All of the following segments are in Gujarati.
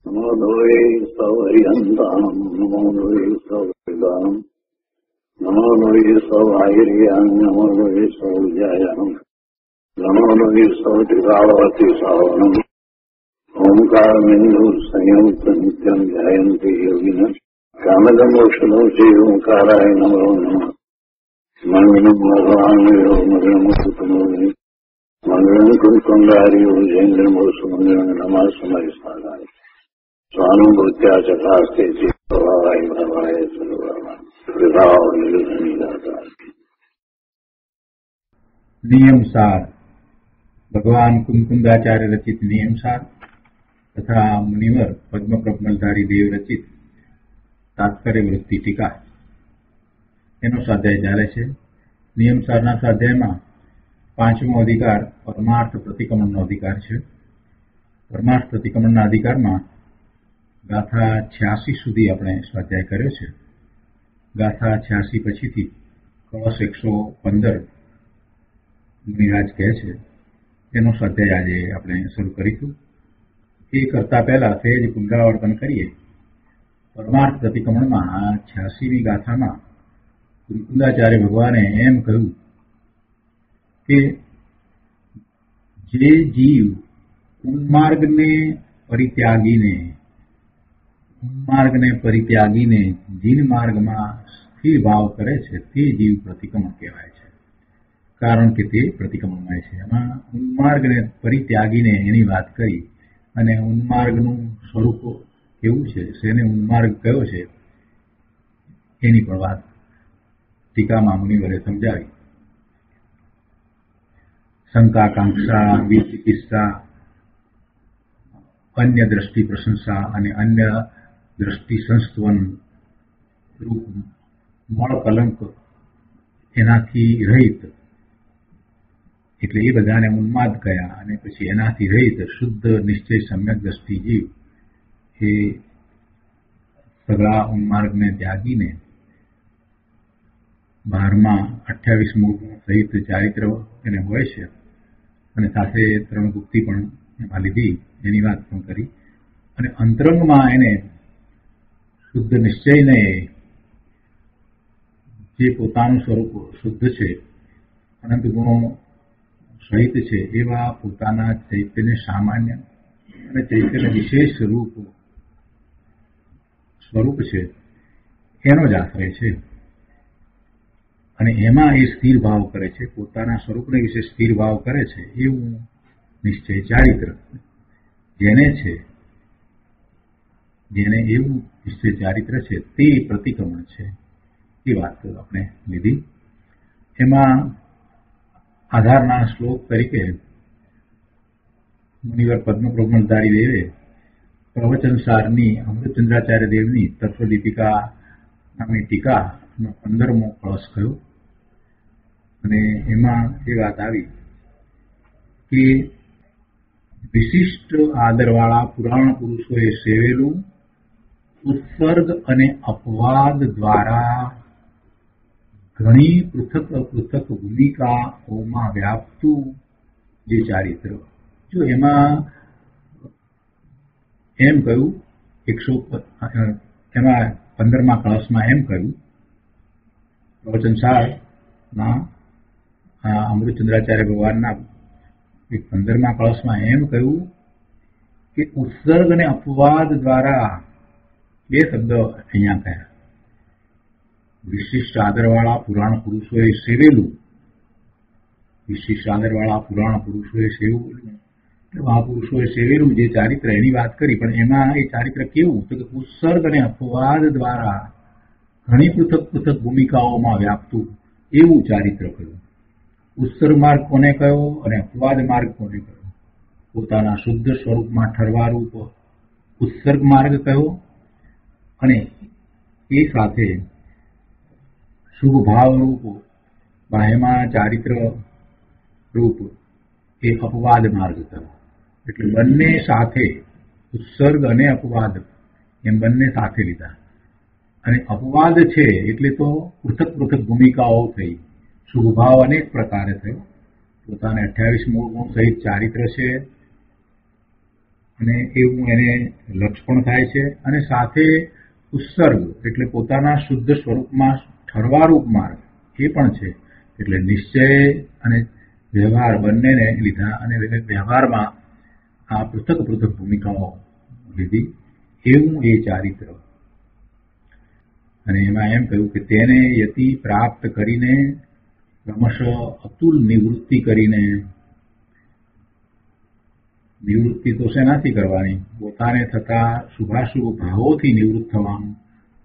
નમો દ્વૈ સૌર્યંતામ નમો દ્વૈ સૌર્યદામ નમો દ્વૈ સૌર્યામ નમો દ્વૈ સૌર્યામ નમો દ્વૈ સૌતિકાવતી સાવનમ ઓમકારમિંદુ સંયુક્ત નિત્યમ ધ્યાયંતિ યોગિન કામદમોક્ષદો શ્રી ઓમકારાય નમો નમઃ મંગલમ ભગવાનયો મંગલમ કુટુંબોય મંગલમ કુંકુંડાર્યો જૈન્દ્રમો સુમંગલમ નમઃ સમયસ્થાનાય સ્વાનુભૂત્યા ચકાસ્તે ચિત્તભાવાય ભાવાય સર્વભાવાય વિભાવ નિર્ગુણિદાતા. નિયમસાર ભગવાન કુંકુંદાચાર્ય રચિત નિયમસાર તથા મુનિવર પદ્મપ્રબલધારી દેવ રચિત તાત્પર્ય વૃત્તિ ટીકા એનો સ્વાધ્યાય ચાલે છે. નિયમસારના સ્વાધ્યાયમાં 5મો અધિકાર પરમાર્થ પ્રતિક્રમણનો અધિકાર છે. પરમાર્થ પ્રતિક્રમણના અધિકારમાં ગાથા 86 સુધી આપણે સ્વાધ્યાય કર્યો છે. ગાથા 86 પછીથી કળશ 115 મુનિરાજ કહે છે એનો સ્વાધ્યાય આજે આપણે શરૂ કરીશું. એ કરતા પહેલા સહેજ પુનરાવર્તન કરીએ. પરમાર્થ પ્રતિક્રમણમાં 86મી ગાથામાં કુંકુંદાચાર્ય ભગવાને એમ કહ્યું કે જે જીવ ઉન્માર્ગને પરિત્યાગીને જીન માર્ગમાં સ્થિર ભાવ કરે છે તે જીવ પ્રતિક્રમણ કહેવાય છે. કારણ કે તે પ્રતિક્રમણમય છે. એમાં ઉન્માર્ગને પરિત્યાગીને એની વાત કરી અને ઉન્માર્ગનું સ્વરૂપ કેવું છે, શેને ઉન્માર્ગ કયો છે એની પણ વાત ટીકામાં મુનિવરે સમજાવી. શંકાકાંક્ષા, વિચિકિત્સા, અન્ય દ્રષ્ટિ પ્રશંસા અને અન્ય દ્રષ્ટિ સંસ્તવન રૂપ મળ કલંક એનાથી રહિત, એટલે એ બધાને ઉન્માદ કયા. અને પછી એનાથી રહિત શુદ્ધ નિશ્ચય સમ્યક દ્રષ્ટિ જીવ એ સગળા ઉન્માર્ગને ત્યાગીને 28મું સહિત ચારિત્ર એને હોય છે અને સાથે 3 ગુપ્તિ પણ એમાં લીધી, એની વાત પણ કરી. અને અંતરંગમાં એને શુદ્ધ નિશ્ચયને જે પોતાનું સ્વરૂપ શુદ્ધ છે, અનંત ગુણો સહિત છે એવા પોતાના ચૈતન્ય સામાન્ય અને ચૈતન્ય વિશેષ સ્વરૂપ છે એનો જ આશ્રય છે. અને એમાં એ સ્થિર ભાવ કરે છે, પોતાના સ્વરૂપને વિશે સ્થિર ભાવ કરે છે એવું નિશ્ચય ચારિત્ર જેને એવું નિશ્ચય ચારિત્ર છે તે પ્રતિક્રમણ છે એ વાત આપણે લીધી. એમાં આધારના શ્લોક તરીકે મુનિવર પદ્મપ્રબલધારી દેવે પ્રવચનસારની અમૃતચંદ્રાચાર્ય દેવની તત્વદીપિકા નામની ટીકાનો 15મો કળશ કહ્યો. અને એમાં એ વાત આવી કે વિશિષ્ટ આદરવાળા પુરાણ પુરુષોએ સેવેલું ઉત્સર્ગ અને અપવાદ દ્વારા ઘણી પૃથક પૃથક ભૂમિકાઓમાં વ્યાપતું જે ચારિત્ર, જો એમાં એમ કહ્યું 15મા કળશમાં એમ કહ્યું પ્રવચનસારના અમૃતચંદ્રાચાર્ય ભગવાનના 15મા કળશમાં એમ કહ્યું કે ઉત્સર્ગ અને અપવાદ દ્વારા 2 શબ્દ અહીંયા કહ્યા. વિશિષ્ટ આદરવાળા પુરાણ પુરુષોએ સેવેલું, મહાપુરુષોએ સેવેલું જે ચારિત્ર એની વાત કરી. પણ એમાં એ ચારિત્ર કેવું, તો કે ઉત્સર્ગ અને અપવાદ દ્વારા ઘણી પૃથક પૃથક ભૂમિકાઓમાં વ્યાપતું એવું ચારિત્ર કહ્યું. ઉત્સર્ગ માર્ગ કોને કયો અને અપવાદ માર્ગ કોને કયો? પોતાના શુદ્ધ સ્વરૂપમાં ઠરવારૂપ ઉત્સર્ગ માર્ગ કયો અને એ સાથે શુભ ભાવ રૂપ બાહ્યમાં ચારિત્ર રૂપ એ અપવાદ માર્ગ કયો. એટલે બંને સાથે ઉત્સર્ગ અને અપવાદ એમ બંને સાથે લીધા. અને અપવાદ છે એટલે તો પૃથક પૃથક ભૂમિકાઓ થઈ. શુભ ભાવ અનેક પ્રકારે થયો. પોતાને 28 મૂળ ગુણ સહિત ચારિત્ર છે અને એવું એને લક્ષ પણ થાય છે, અને સાથે ઉત્સર્ગ એટલે પોતાના શુદ્ધ સ્વરૂપમાં ઠરવારૂપ માર્ગ એ પણ છે. એટલે નિશ્ચય અને વ્યવહાર બંનેને લીધા અને વ્યવહારમાં આ પૃથક પૃથક ભૂમિકાઓ લીધી, એવું એ ચારિત્ર. અને એમાં એમ કહ્યું કે તેને યતિ પ્રાપ્ત કરીને ક્રમશઃ અતુલ નિવૃત્તિ કરીને, નિવૃત્તિ તો શેનાથી કરવાની? પોતાને થતા શુભાશુભ ભાવોથી નિવૃત્ત થવાનું,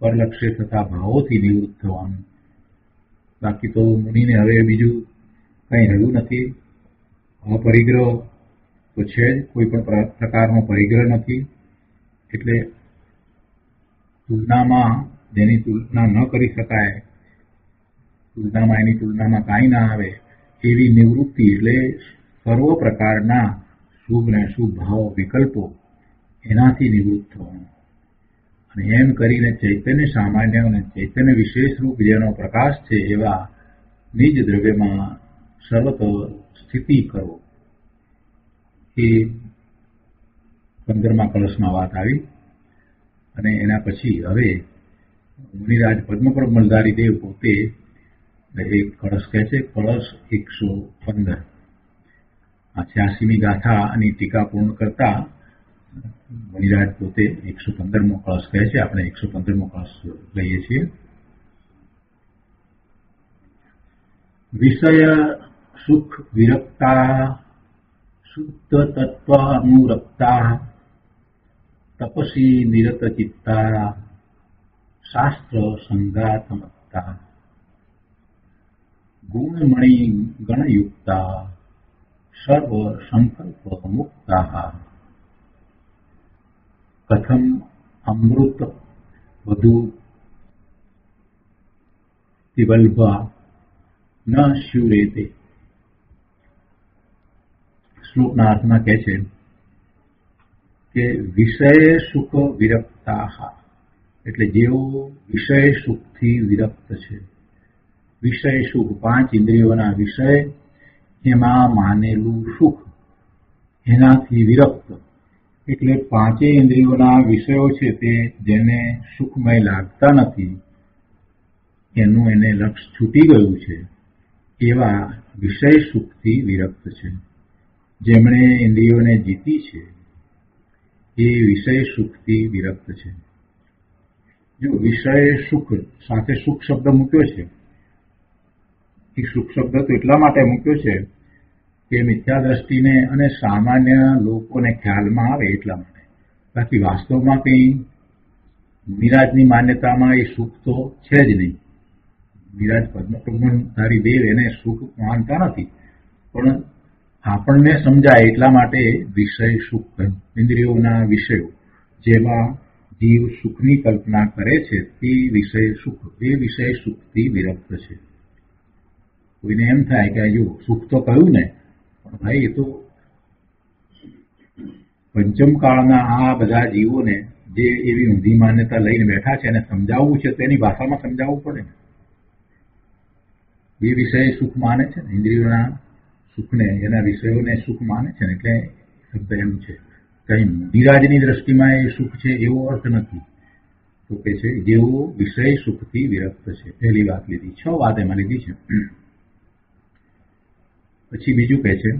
પરલક્ષ્ય થતા ભાવોથી નિવૃત્ત થવાનું. બાકી તો મુનિને હવે બીજું કંઈ રહ્યું નથી. અપરિગ્રહ તો છે જ, કોઈ પણ પ્રકારનો પરિગ્રહ નથી. એટલે તુલનામાં જેની તુલના ન કરી શકાય, તુલનામાં એની તુલનામાં કાંઈ ના આવે એવી નિવૃત્તિ, એટલે સર્વ પ્રકારના શુભ ને અશુભ ભાવ વિકલ્પો એનાથી નિવૃત્ત થવાનું. અને એમ કરીને ચૈતન્ય સામાન્ય અને ચૈતન્ય વિશેષ રૂપ જેનો પ્રકાશ છે એવા નિજ દ્રવ્યમાં સર્વતો સ્થિતિ કરો. એ 15મા કળશમાં વાત આવી. અને એના પછી હવે મુનિરાજ પદ્મપર્વમલધારી દેવ પોતે એક કળશ કહે છે, કળશ 115. આ 86મી ગાથાની ટીકા પૂર્ણ કરતા મુનિરાજ પોતે 115મો કળશ કહે છે. આપણે 115મો કળશ લઈએ છીએ. વિષય સુખ વિરક્તા શુદ્ધ તત્વ અનુરક્તા તપસી નિરત ચિત્તા શાસ્ત્ર સંગાતમત્તા ગુણમણિ ગણયુક્તા સર્વ સંકલ્પ મુક્તા કથમ અમૃત વધુ વિવલ્ભા ન શ્યુરેતે. શ્લોકના અર્થમાં કહે છે કે વિષય સુખ વિરક્તા, એટલે જેઓ વિષય સુખથી વિરક્ત છે. વિષય સુખ 5 ઇન્દ્રિયોના વિષય, એમાં માનેલું સુખ, એનાથી વિરક્ત. એટલે 5 ઇન્દ્રિયોના વિષયો છે તે જેને સુખમય લાગતા નથી, એનું એને લક્ષ છૂટી ગયું છે, એવા વિષય સુખથી વિરક્ત છે. જેમણે ઇન્દ્રિયોને જીતી છે એ વિષય સુખથી વિરક્ત છે. જો વિષય સુખ સાથે સુખ શબ્દ મૂક્યો છે, એ સુખ શબ્દ તો એટલા માટે મૂક્યો છે કે મિથ્યા દ્રષ્ટિને અને સામાન્ય લોકોને ખ્યાલમાં આવે એટલા માટે. બાકી વાસ્તવમાં કંઈ મુનિરાજની માન્યતામાં એ સુખ તો છે જ નહીં. મુનિરાજ પદ્મપર્વમલધારી દેવ એને સુખ માનતા નથી, પણ આપણને સમજાય એટલા માટે વિષય સુખ કહ્યું. ઇન્દ્રિયોના વિષયો જેમાં જીવ સુખની કલ્પના કરે છે તે વિષય સુખ, એ વિષય સુખથી વિરક્ત છે. કોઈને એમ થાય કે જો સુખ તો કહ્યું ને, પણ ભાઈ એ તો પંચમ કાળના આ બધા જીવોને જે એવી ઊંધી માન્યતા લઈને બેઠા છે એને સમજાવવું છે તો એની ભાષામાં સમજાવવું પડે ને. એ વિષય સુખ માને છે ને, ઇન્દ્રિયોના સુખને, એના વિષયોને સુખ માને છે ને, એટલે શબ્દ એમ છે. કઈ મુનિરાજની દ્રષ્ટિમાં એ સુખ છે એવો અર્થ નથી. તો કે છે જેવો વિષય સુખથી વિરક્ત છે. પહેલી વાત લીધી, 6 વાત એમાં લીધી છે. પછી બીજું કહે છે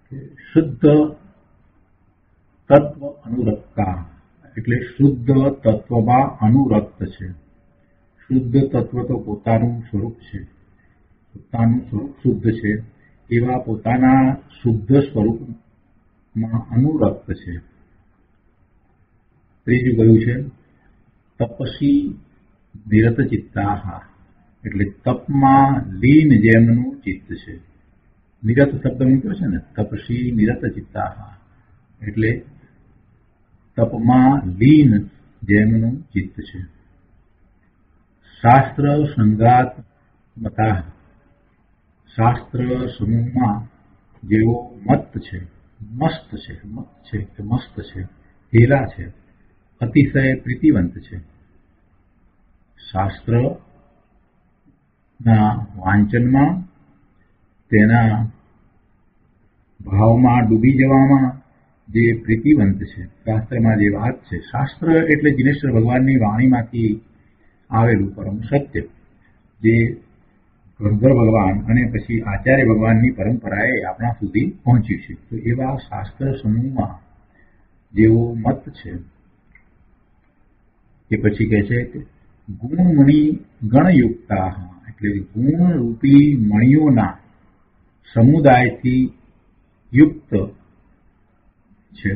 કે શુદ્ધ તત્વ અનુરક્તા, એટલે શુદ્ધ તત્વમાં અનુરક્ત છે. શુદ્ધ તત્વ તો પોતાનું સ્વરૂપ છે, પોતાનું સ્વરૂપ શુદ્ધ છે, એવા પોતાના શુદ્ધ સ્વરૂપમાં અનુરક્ત છે. ત્રીજું કયું છે તપસી નિરત ચિત્તા, એટલે તપમાં લીન જેમનું ચિત્ત છે. નિરત શબ્દ મૂક્યો છે ને, તપસી નિરત ચિત્તા, એટલે તપમાં લીન જેમનું ચિત્ત છે. શાસ્ત્ર સંગાત મતા, શાસ્ત્ર સમૂહમાં જેવો મત છે, મસ્ત છે, મત છે કે મસ્ત છે, હેલા છે, અતિશય પ્રીતિવંત છે. શાસ્ત્રના વાંચનમાં, તેના ભાવમાં ડૂબી જવામાં જે પ્રીતિવંત છે, શાસ્ત્રમાં જે વાત છે. શાસ્ત્ર એટલે જિનેશ્વર ભગવાનની વાણીમાંથી આવેલું પરમ સત્ય, જે ગણધર ભગવાન અને પછી આચાર્ય ભગવાનની પરંપરાએ આપણા સુધી પહોંચ્યું છે. તો એવા શાસ્ત્ર સમૂહમાં જેવો મત છે કે પછી કહે છે કે ગુણમણિ ગણયુક્તા, એટલે ગુણરૂપી મણિઓના સમુદાયથી યુક્ત છે.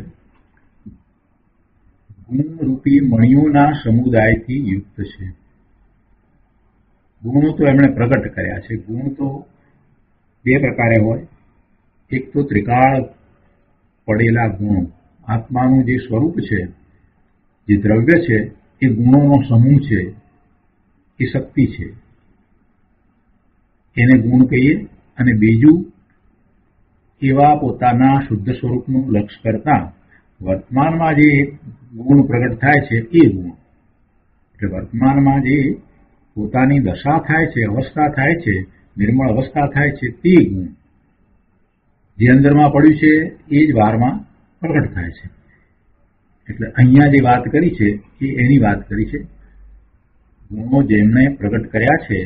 ગુણરૂપી મણિઓના સમુદાયથી યુક્ત છે. ગુણો તો એમણે પ્રગટ કર્યા છે. ગુણ તો બે પ્રકારે હોય. એક તો ત્રિકાળ પડેલા ગુણો, આત્માનું જે સ્વરૂપ છે, જે દ્રવ્ય છે, એ ગુણોનો સમૂહ છે, એ શક્તિ છે, એને ગુણ કહીએ. અને બીજું એવા પોતાના શુદ્ધ સ્વરૂપનું લક્ષ્ય કરતા વર્તમાનમાં જે ગુણ પ્રગટ થાય છે એ ગુણ, એટલે વર્તમાનમાં જે પોતાની દશા થાય છે, અવસ્થા થાય છે, નિર્મળ અવસ્થા થાય છે, તે ગુણ જે અંદરમાં પડ્યું છે એ જ વારમાં પ્રગટ થાય છે. એટલે અહીંયા જે વાત કરી છે એ એની વાત કરી છે. ગુણો જેમણે પ્રગટ કર્યા છે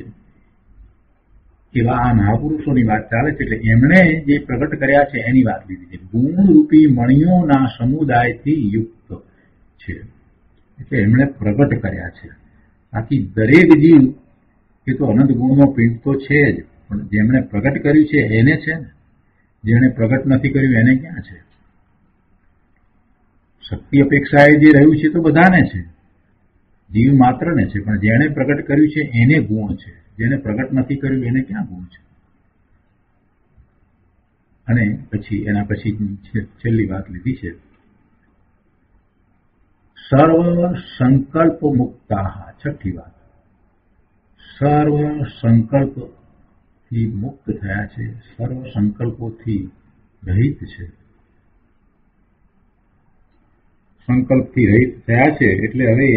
એવા આ મહાપુરુષોની વાત ચાલે છે. એટલે એમણે જે પ્રગટ કર્યા છે એની વાત લીધી છે. ગુણરૂપી મણિઓના સમુદાયથી યુક્ત છે, એટલે એમણે પ્રગટ કર્યા છે. બાકી દરેક જીવ એ તો અનંત ગુણનો પિંડ તો છે જ, પણ જેમણે પ્રગટ કર્યું છે એને છે ને, જેણે પ્રગટ નથી કર્યું એને ક્યાં છે? શક્તિ અપેક્ષાએ જે રહ્યું છે તો બધાને છે, જીવ માત્રને છે, પણ જેણે પ્રગટ કર્યું છે એને ગુણ છે, જેને પ્રગટ નથી કર્યું એને ક્યાં ગુણ છે? અને પછી એના પછી છેલ્લી વાત લીધી છે, સર્વ સંકલ્પ મુક્તા. છઠ્ઠી વાત, સર્વ સંકલ્પથી મુક્ત થયા છે, સર્વ સંકલ્પોથી રહિત છે. સંકલ્પથી રહિત થયા છે એટલે હવે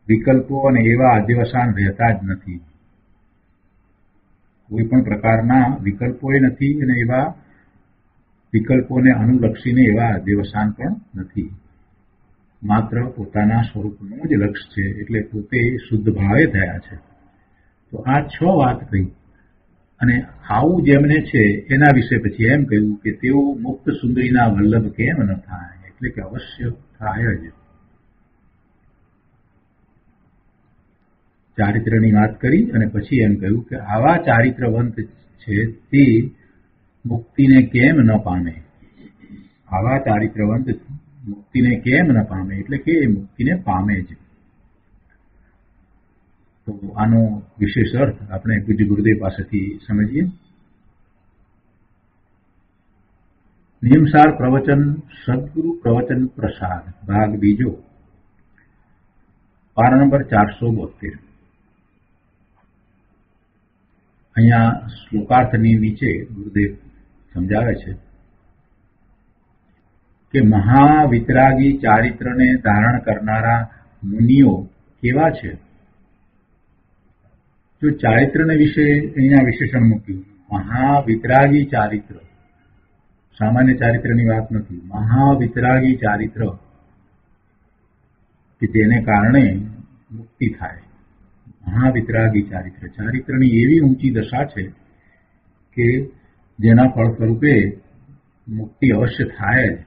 વિકલ્પો અને એવા અધ્યવસાન રહેતા જ નથી. કોઈ પણ પ્રકારના વિકલ્પો નથી અને એવા વિકલ્પોને અનુલક્ષીને એવા અધ્યવસાન પણ નથી. માત્ર પોતાના સ્વરૂપનું જ લક્ષ્ય છે, એટલે પોતે શુદ્ધ ભાવે થયા છે. તો આ 6 વાત કહી. અને આવું જેમને છે એના વિશે પછી એમ કહ્યું કે તેઓ મુક્ત સુંદરીના વલ્લભ કેમ ન થાય, એટલે કે અવશ્ય થાય જ. ચારિત્રની વાત કરી અને પછી એમ કહ્યું કે આવા ચારિત્રવંત છે તે મુક્તિને કેમ ન પામે. આવા ચારિત્રવંત મુક્તિને કેમ ન પામે, એટલે કે મુક્તિને પામે જ. તો આનો વિશેષ અર્થ આપણે પૂજ્ય ગુરુદેવ પાસેથી સમજીએ. નિયમસાર પ્રવચન સદગુરુ પ્રવચન પ્રસાદ, ભાગ બીજો, પારા નંબર 472. અહીંયા શ્લોકાર્થની નીચે ગુરુદેવ સમજાવે છે કે મહાવિતરાગી ચારિત્રને ધારણ કરનારા મુનિઓ કેવા છે. જો ચારિત્રને વિશે અહીંયા વિશેષણ મૂક્યું, મહાવિતરાગી ચારિત્ર, સામાન્ય ચારિત્રની વાત નથી, મહાવિતરાગી ચારિત્ર કે જેને કારણે મુક્તિ થાય. મહાવિતરાગી ચારિત્ર, ચારિત્રની એવી ઊંચી દશા છે કે જેના ફળ સ્વરૂપે મુક્તિ અવશ્ય થાય જ.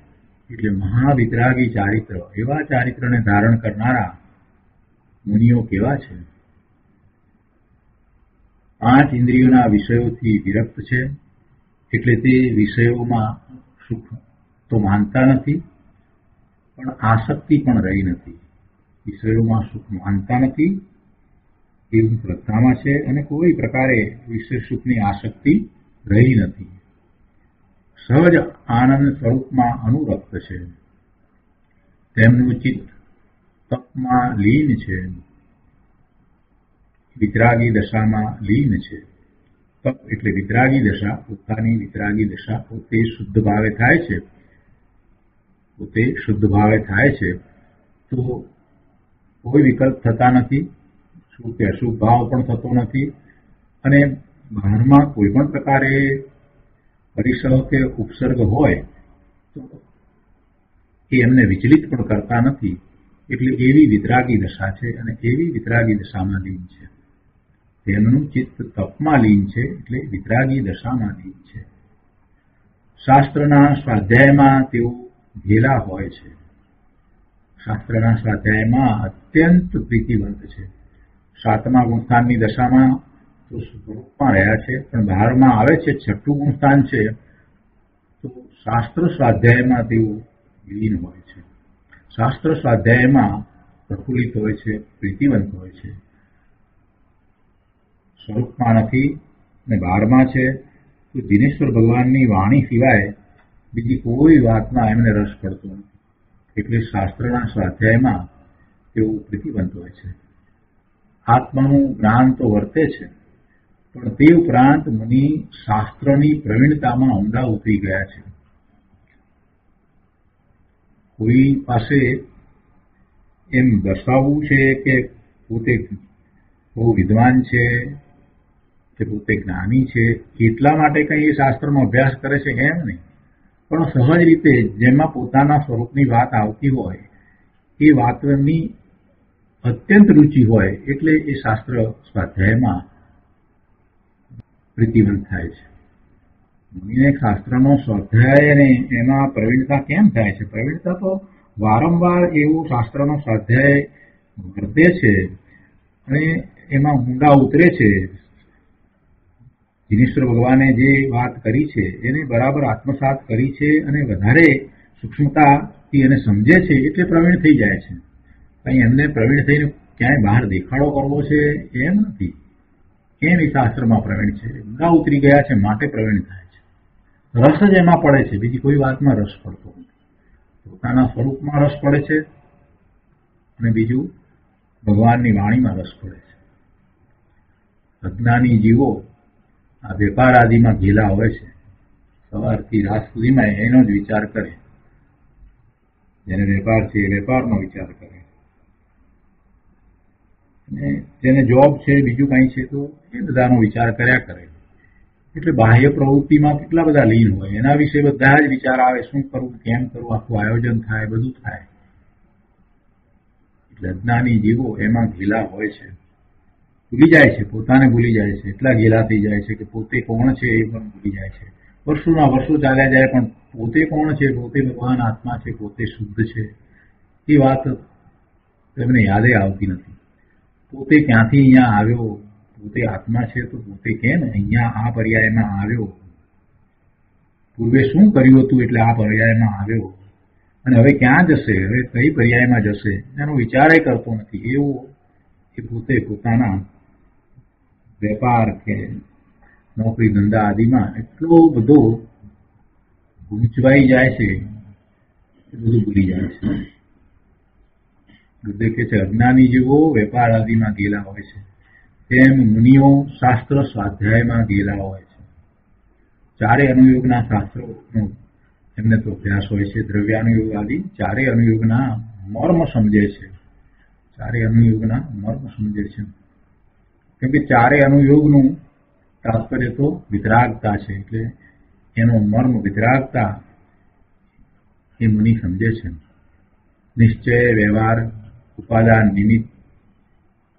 એટલે મહાવિતરાગી ચારિત્ર, એવા ચારિત્રને ધારણ કરનારા મુનિઓ કેવા છે. 5 ઇન્દ્રિયોના વિષયોથી વિરક્ત છે, એટલે તે વિષયોમાં સુખ તો માનતા નથી, પણ આસક્તિ પણ રહી નથી. વિષયોમાં સુખ માનતા નથી એવું શ્રદ્ધામાં છે, અને કોઈ પ્રકારે વિષય સુખની આસક્તિ રહી નથી. સહજ આનંદ સ્વરૂપમાં અનુરક્ત છે. તેમનું ચિત્ત તપમાં લીન છે, વિતરાગી દશામાં લીન છે. તપ એટલે વિતરાગી દશા, પોતાની વિતરાગી દશા પોતે શુદ્ધ ભાવે થાય છે. પોતે શુદ્ધ ભાવે થાય છે તો કોઈ વિકલ્પ થતા નથી, શુભ કે અશુભ ભાવ પણ થતો નથી, અને બહારમાં કોઈ પણ પ્રકારે પરિસર કે ઉપસર્ગ હોય તો એ એમને વિચલિત પણ કરતા નથી, એટલે એવી વિતરાગી દશા છે. અને એવી વિતરાગી દશામાં લીન છે. તેમનું ચિત્ત તપમાં લીન છે, એટલે વિતરાગી દશામાં લીન છે. શાસ્ત્રના સ્વાધ્યાયમાં તેઓ ઘેલા હોય છે. શાસ્ત્રના સ્વાધ્યાયમાં અત્યંત પ્રીતિવંત છે. 7મા ગુણસ્થાનની દશામાં તો સ્વરૂપમાં રહ્યા છે, પણ બહારમાં આવે છે 6ઠું ગુણસ્થાન છે, તો શાસ્ત્ર સ્વાધ્યાયમાં તેઓ લીન હોય છે. શાસ્ત્ર સ્વાધ્યાયમાં પ્રફુલ્લિત હોય છે, પ્રીતિવંત હોય છે. સ્વરૂપમાં નથી અને બહારમાં છે, તો દિનેશ્વર ભગવાનની વાણી સિવાય બીજી કોઈ વાતમાં એમને રસ પડતો નથી. એટલે શાસ્ત્રના સ્વાધ્યાયમાં તેઓ પ્રીતિવંત હોય છે. આત્માનું જ્ઞાન તો વર્તે છે, પણ તે ઉપરાંત મુનિ શાસ્ત્રની પ્રવીણતામાં ઊંડા ઉતરી ગયા છે. કોઈ પાસે એમ દર્શાવવું છે કે પોતે બહુ વિદ્વાન છે કે પોતે જ્ઞાની છે, એટલા માટે કંઈ એ શાસ્ત્રનો અભ્યાસ કરે છે એમ નહીં, પણ સહજ રીતે જેમાં પોતાના સ્વરૂપની વાત આવતી હોય એ વાતની અત્યંત રુચિ હોય એટલે એ શાસ્ત્ર સ્વાધ્યાયમાં પ્રીતિવંત થાય છે. મુનિને શાસ્ત્રનો સ્વાધ્યાય અને એમાં પ્રવીણતા કેમ થાય છે? પ્રવીણતા તો વારંવાર એવું શાસ્ત્રનો સ્વાધ્યાય વર્તે છે અને એમાં ઊંડા ઉતરે છે. દિનેશ્વર ભગવાને જે વાત કરી છે એને બરાબર આત્મસાત કરી છે અને વધારે સૂક્ષ્મતાથી એને સમજે છે, એટલે પ્રવીણ થઈ જાય છે. કંઈ એમને પ્રવીણ થઈને ક્યાંય બહાર દેખાડો કરવો છે એમ નથી. કેમ એ શાસ્ત્રમાં પ્રવીણ છે? ઊંડા ઉતરી ગયા છે માટે પ્રવીણ થાય છે. રસ જ એમાં પડે છે, બીજી કોઈ વાતમાં રસ પડતો નથી. પોતાના સ્વરૂપમાં રસ પડે છે અને બીજું ભગવાનની વાણીમાં રસ પડે છે. અજ્ઞાની જીવો આ વેપાર આદિમાં ઘેલા હોય છે. સવારથી રાત સુધીમાં એનો જ વિચાર કરે. જેને વેપાર છે એ વેપારનો વિચાર કરે, અને જેને જોબ છે બીજું કંઈ છે તો એ બધાનો વિચાર કર્યા કરે. એટલે બાહ્ય પ્રવૃત્તિમાં કેટલા બધા લીન હોય, એના વિશે બધા જ વિચાર આવે, શું કરવું, કેમ કરવું, આખું આયોજન થાય, બધું થાય. એટલે અજ્ઞાની જીવો એમાં ઘેલા હોય છે. ભૂલી જાય છે, પોતાને ભૂલી જાય છે. એટલા ઘેલા થઈ જાય છે કે પોતે કોણ છે એ પણ ભૂલી જાય છે. વર્ષોના વર્ષો ચાલ્યા જાય પણ પોતે કોણ છે, પોતે ભગવાન આત્મા છે, પોતે શુદ્ધ છે એ વાત તેમને યાદે આવતી નથી. પોતે ક્યાંથી અહીંયા આવ્યો, પોતે આત્મા છે તો પોતે કેમ અહીંયા આ પર્યાયમાં આવ્યો, પૂર્વે શું કર્યું હતું એટલે આ પર્યાયમાં આવ્યો, અને હવે ક્યાં જશે, હવે કઈ પર્યાયમાં જશે એનો વિચાર કરતો નથી. એવો એ પોતે પોતાના વેપાર કે નોકરી ધંધા આદિમાં એટલો બધો ગૂંચવાઈ જાય છે, એ બધું ભૂલી જાય છે. બુદ્ધે કહે છે અજ્ઞાની જીવો વેપાર આદિમાં ગયેલા હોય છે, તેમ મુનિઓ શાસ્ત્ર સ્વાધ્યાયમાં ગયેલા હોય છે. ચારે અનુયોગના શાસ્ત્રોનો એમને તો અભ્યાસ હોય છે. દ્રવ્યાનુયોગ આદિ ચારે અનુયોગના મર્મ સમજે છે. ચારે અનુયોગના મર્મ સમજે છે. કેમ કે ચારે અનુયોગનું તાત્પર્ય તો વિતરાગતા છે, એટલે એનો મર્મ વિતરાગતા એ મુનિ સમજે છે. નિશ્ચય, વ્યવહાર, ઉપાદાન, નિમિત્ત,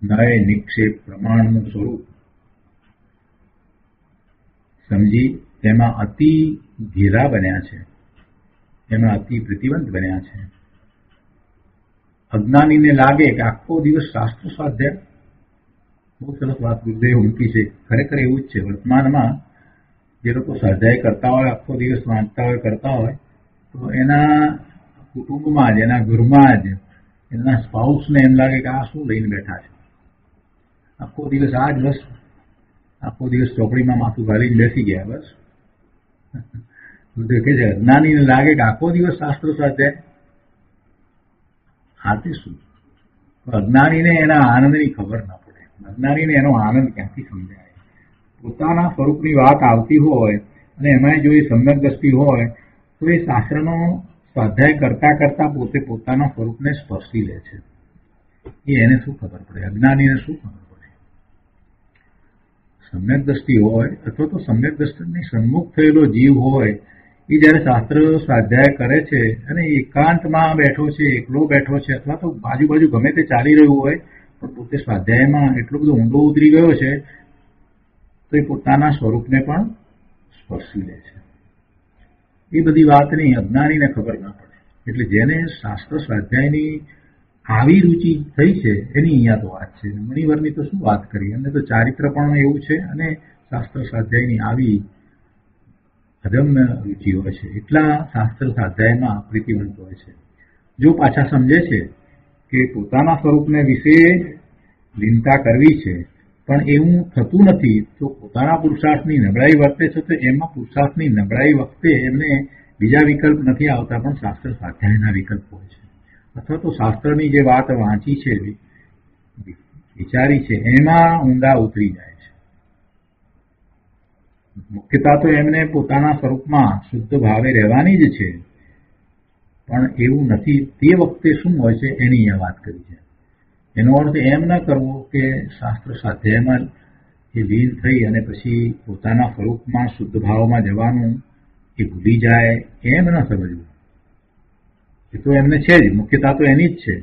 નય, નિક્ષેપ, પ્રમાણનું સ્વરૂપ સમજી તેમાં અતિ ઘેરા બન્યા છે, એમાં અતિ પ્રતિબંધ બન્યા છે. અજ્ઞાનીને લાગે કે આખો દિવસ શાસ્ત્ર સ્વાધ્યાય, બહુ સરસ વાત ગુરુદેવે મૂકી છે. ખરેખર એવું જ છે. વર્તમાનમાં જે લોકો સ્વાધ્યાય કરતા હોય, આખો દિવસ વાંચતા હોય, કરતા હોય, તો એના કુટુંબમાં જ, એના ઘરમાં જ એના સ્પાઉસને એમ લાગે કે આ શું લઈને બેઠા છે, આખો દિવસ આ જ બસ, આખો દિવસ ચોપડીમાં માથું ગાળીને બેસી ગયા બસ. કે છે અજ્ઞાનીને લાગે કે આખો દિવસ શાસ્ત્ર સ્વાધ્યાય, હાથે શું? અજ્ઞાનીને એના આનંદની ખબર ના પડે. અજ્ઞાનીને એનો આનંદ ક્યાંથી સમજાય? પોતાના સ્વરૂપની વાત આવતી હોય અને એમાં જો એ સમ્યક દ્રષ્ટિ હોય તો એ શાસ્ત્રનો સ્વાધ્યાય કરતા કરતા પોતે પોતાના સ્વરૂપને સ્પર્શી લે છે. એને શું ખબર પડે? અજ્ઞાનીને શું ખબર પડે? સમ્યક દ્રષ્ટિ હોય અથવા તો સમ્યક દ્રષ્ટિની સન્મુખ થયેલો જીવ હોય એ જયારે શાસ્ત્ર સ્વાધ્યાય કરે છે અને એકાંતમાં બેઠો છે, એકલો બેઠો છે, અથવા તો બાજુ ગમે તે ચાલી રહ્યું હોય પણ પોતે સ્વાધ્યાયમાં એટલો બધો ઊંડો ઉતરી ગયો છે તો એ પોતાના સ્વરૂપને પણ સ્પર્શી લે છે. એ બધી વાતની અજ્ઞાનીને ખબર ના પડે. એટલે જેને શાસ્ત્ર સ્વાધ્યાયની આવી રુચિ થઈ છે એની અહીંયા તો વાત છે. મુનિવરની તો શું વાત કરી, એમને તો ચારિત્ર પણ એવું છે અને શાસ્ત્ર સ્વાધ્યાયની આવી અદમ્ય રુચિ હોય છે, એટલા શાસ્ત્ર સ્વાધ્યાયમાં પ્રીતિવંત હોય છે. જો પાછા સમજે છે કે પોતાના સ્વરૂપને વિશે લીનતા કરવી છે પણ એવું થતું નથી, તો પોતાના પુરુષાર્થની નબળાઈ વર્તે છે, તો એમાં પુરુષાર્થની નબળાઈ વખતે એમને બીજા વિકલ્પ નથી આવતા પણ શાસ્ત્ર સ્વાધ્યાયના વિકલ્પ હોય છે. અથવા તો શાસ્ત્રની જે વાત વાંચી છે, વિચારી છે, એમાં ઊંડા ઉતરી જાય છે. મુખ્યતા તો એમને પોતાના સ્વરૂપમાં શુદ્ધ ભાવે રહેવાની જ છે, પણ એવું નથી. તે વખતે શું હોય છે એની અહીંયા વાત કરી છે. એનો અર્થ એમ ન કરવો કે શાસ્ત્ર સ્વાધ્યાયમાં એ લીન થઈ અને પછી પોતાના સ્વરૂપમાં શુદ્ધ ભાવમાં જવાનું એ ભૂલી જાય, એમ ન સમજવું. એ તો એમને છે જ, મુખ્યતા તો એની જ છે.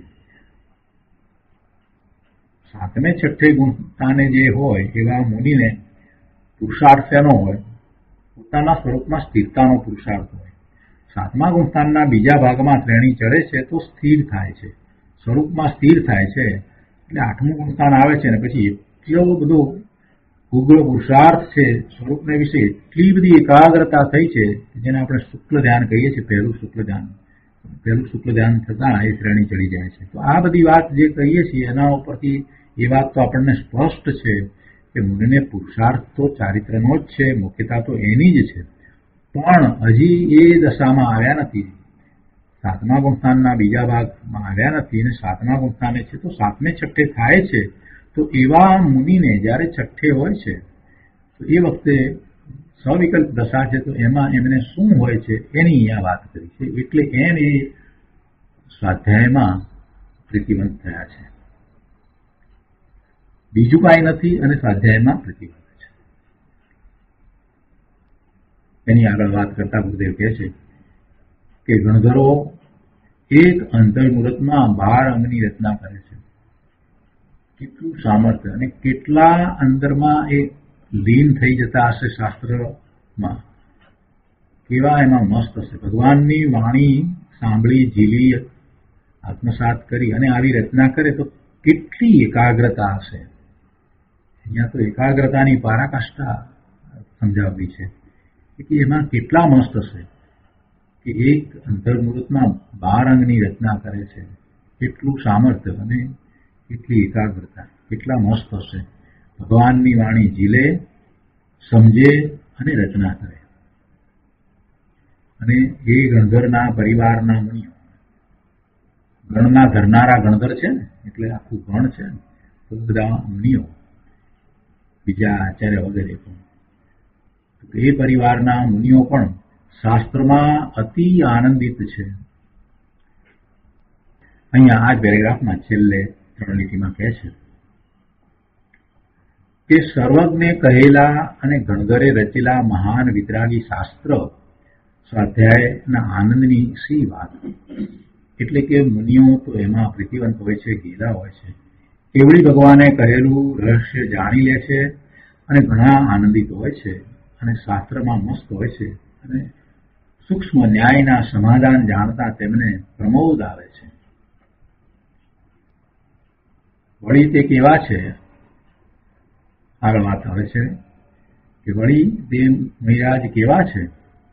સાતમે છઠ્ઠે ગુણસ્થાને જે હોય એવા મુનિને પુરુષાર્થ શેનો હોય? પોતાના સ્વરૂપમાં સ્થિરતાનો પુરુષાર્થ હોય. સાતમા ગુણસ્થાનના બીજા ભાગમાં શ્રેણી ચડે છે તો સ્થિર થાય છે, સ્વરૂપમાં સ્થિર થાય છે. એટલે આઠમું ગુણસ્થાન આવે છે ને પછી એટલો બધો ઉગ્ર પુરુષાર્થ છે, સ્વરૂપને વિશે એટલી બધી એકાગ્રતા થઈ છે જેને આપણે શુક્લ ધ્યાન કહીએ છીએ. પહેલું શુક્લ ધ્યાન થતા એ શ્રેણી ચડી જાય છે. તો આ બધી વાત જે કહીએ છીએ એના ઉપરથી એ વાત તો આપણને સ્પષ્ટ છે કે મુનિને પુરુષાર્થ તો ચારિત્રનો જ છે, મુખ્યતા તો એની જ છે, પણ હજી એ દશામાં આવ્યા નથી. સાતમા ગુણસ્થાનના બીજા ભાગમાં આવ્યા નથી અને સાતમા ગુણસ્થાને છે તો સાતમે છઠ્ઠે થાય છે. તો એવા મુનિને જયારે છઠ્ઠે હોય છે તો એ વખતે સવિકલ્પ દશા છે, તો એમાં એમને શું હોય છે એની અહીંયા વાત કરી છે. એટલે એમ એ સ્વાધ્યાયમાં પ્રીતિવંત થયા છે, બીજું કાંઈ નથી, અને સ્વાધ્યાયમાં પ્રીતિવંત છે. એની આગળ વાત કરતા ગુરુદેવ કહે છે કે ગણધરો એક અંતર્મુહૂર્તમાં 12 અંગની રચના કરે છે. કેટલું સામર્થ્ય અને કેટલા અંદરમાં એ લીન થઈ જતા હશે શાસ્ત્રમાં, કેવા એમાં મસ્ત હશે. ભગવાનની વાણી સાંભળી, ઝીલી, આત્મસાત કરી અને આવી રચના કરે તો કેટલી એકાગ્રતા હશે. અહીંયા તો એકાગ્રતાની પરાકાષ્ઠા સમજાવવી છે કે એમાં કેટલા મસ્ત હશે કે એક અંતર્મુહૂર્તમાં 12 અંગની રચના કરે છે. કેટલું સામર્થ્ય અને કેટલી એકાગ્રતા, કેટલા મસ્ત હશે. ભગવાનની વાણી ઝીલે, સમજે અને રચના કરે. અને એ ગણધરના પરિવારના મુનિઓ, ગણના ધરનારા ગણધર છે ને, એટલે આખું ગણ છે ને, તો બધા મુનિઓ, બીજા આચાર્ય વગેરે પણ, એ પરિવારના મુનિઓ પણ શાસ્ત્રમાં અતિ આનંદિત છે. અહીંયા આ જ પેરેગ્રાફમાં છેલ્લે 3 લીટીમાં કહે છે કે સર્વજ્ઞે કહેલા અને ગણધરે રચેલા મહાન વિતરાગી શાસ્ત્ર સ્વાધ્યાયના આનંદની શી વાત. એટલે કે મુનિઓ તો એમાં પ્રીતિવંત હોય છે, ગેલા હોય છે. કેવળી ભગવાને કહેલું રહસ્ય જાણી લે છે અને ઘણા આનંદિત હોય છે અને શાસ્ત્રમાં મસ્ત હોય છે અને સૂક્ષ્મ ન્યાયના સમાધાન જાણતા તેમને પ્રમોદ આવે છે. વળી તે કેવા છે? આગળ વાત આવે છે કે વળી તે મહિરાજ કેવા છે,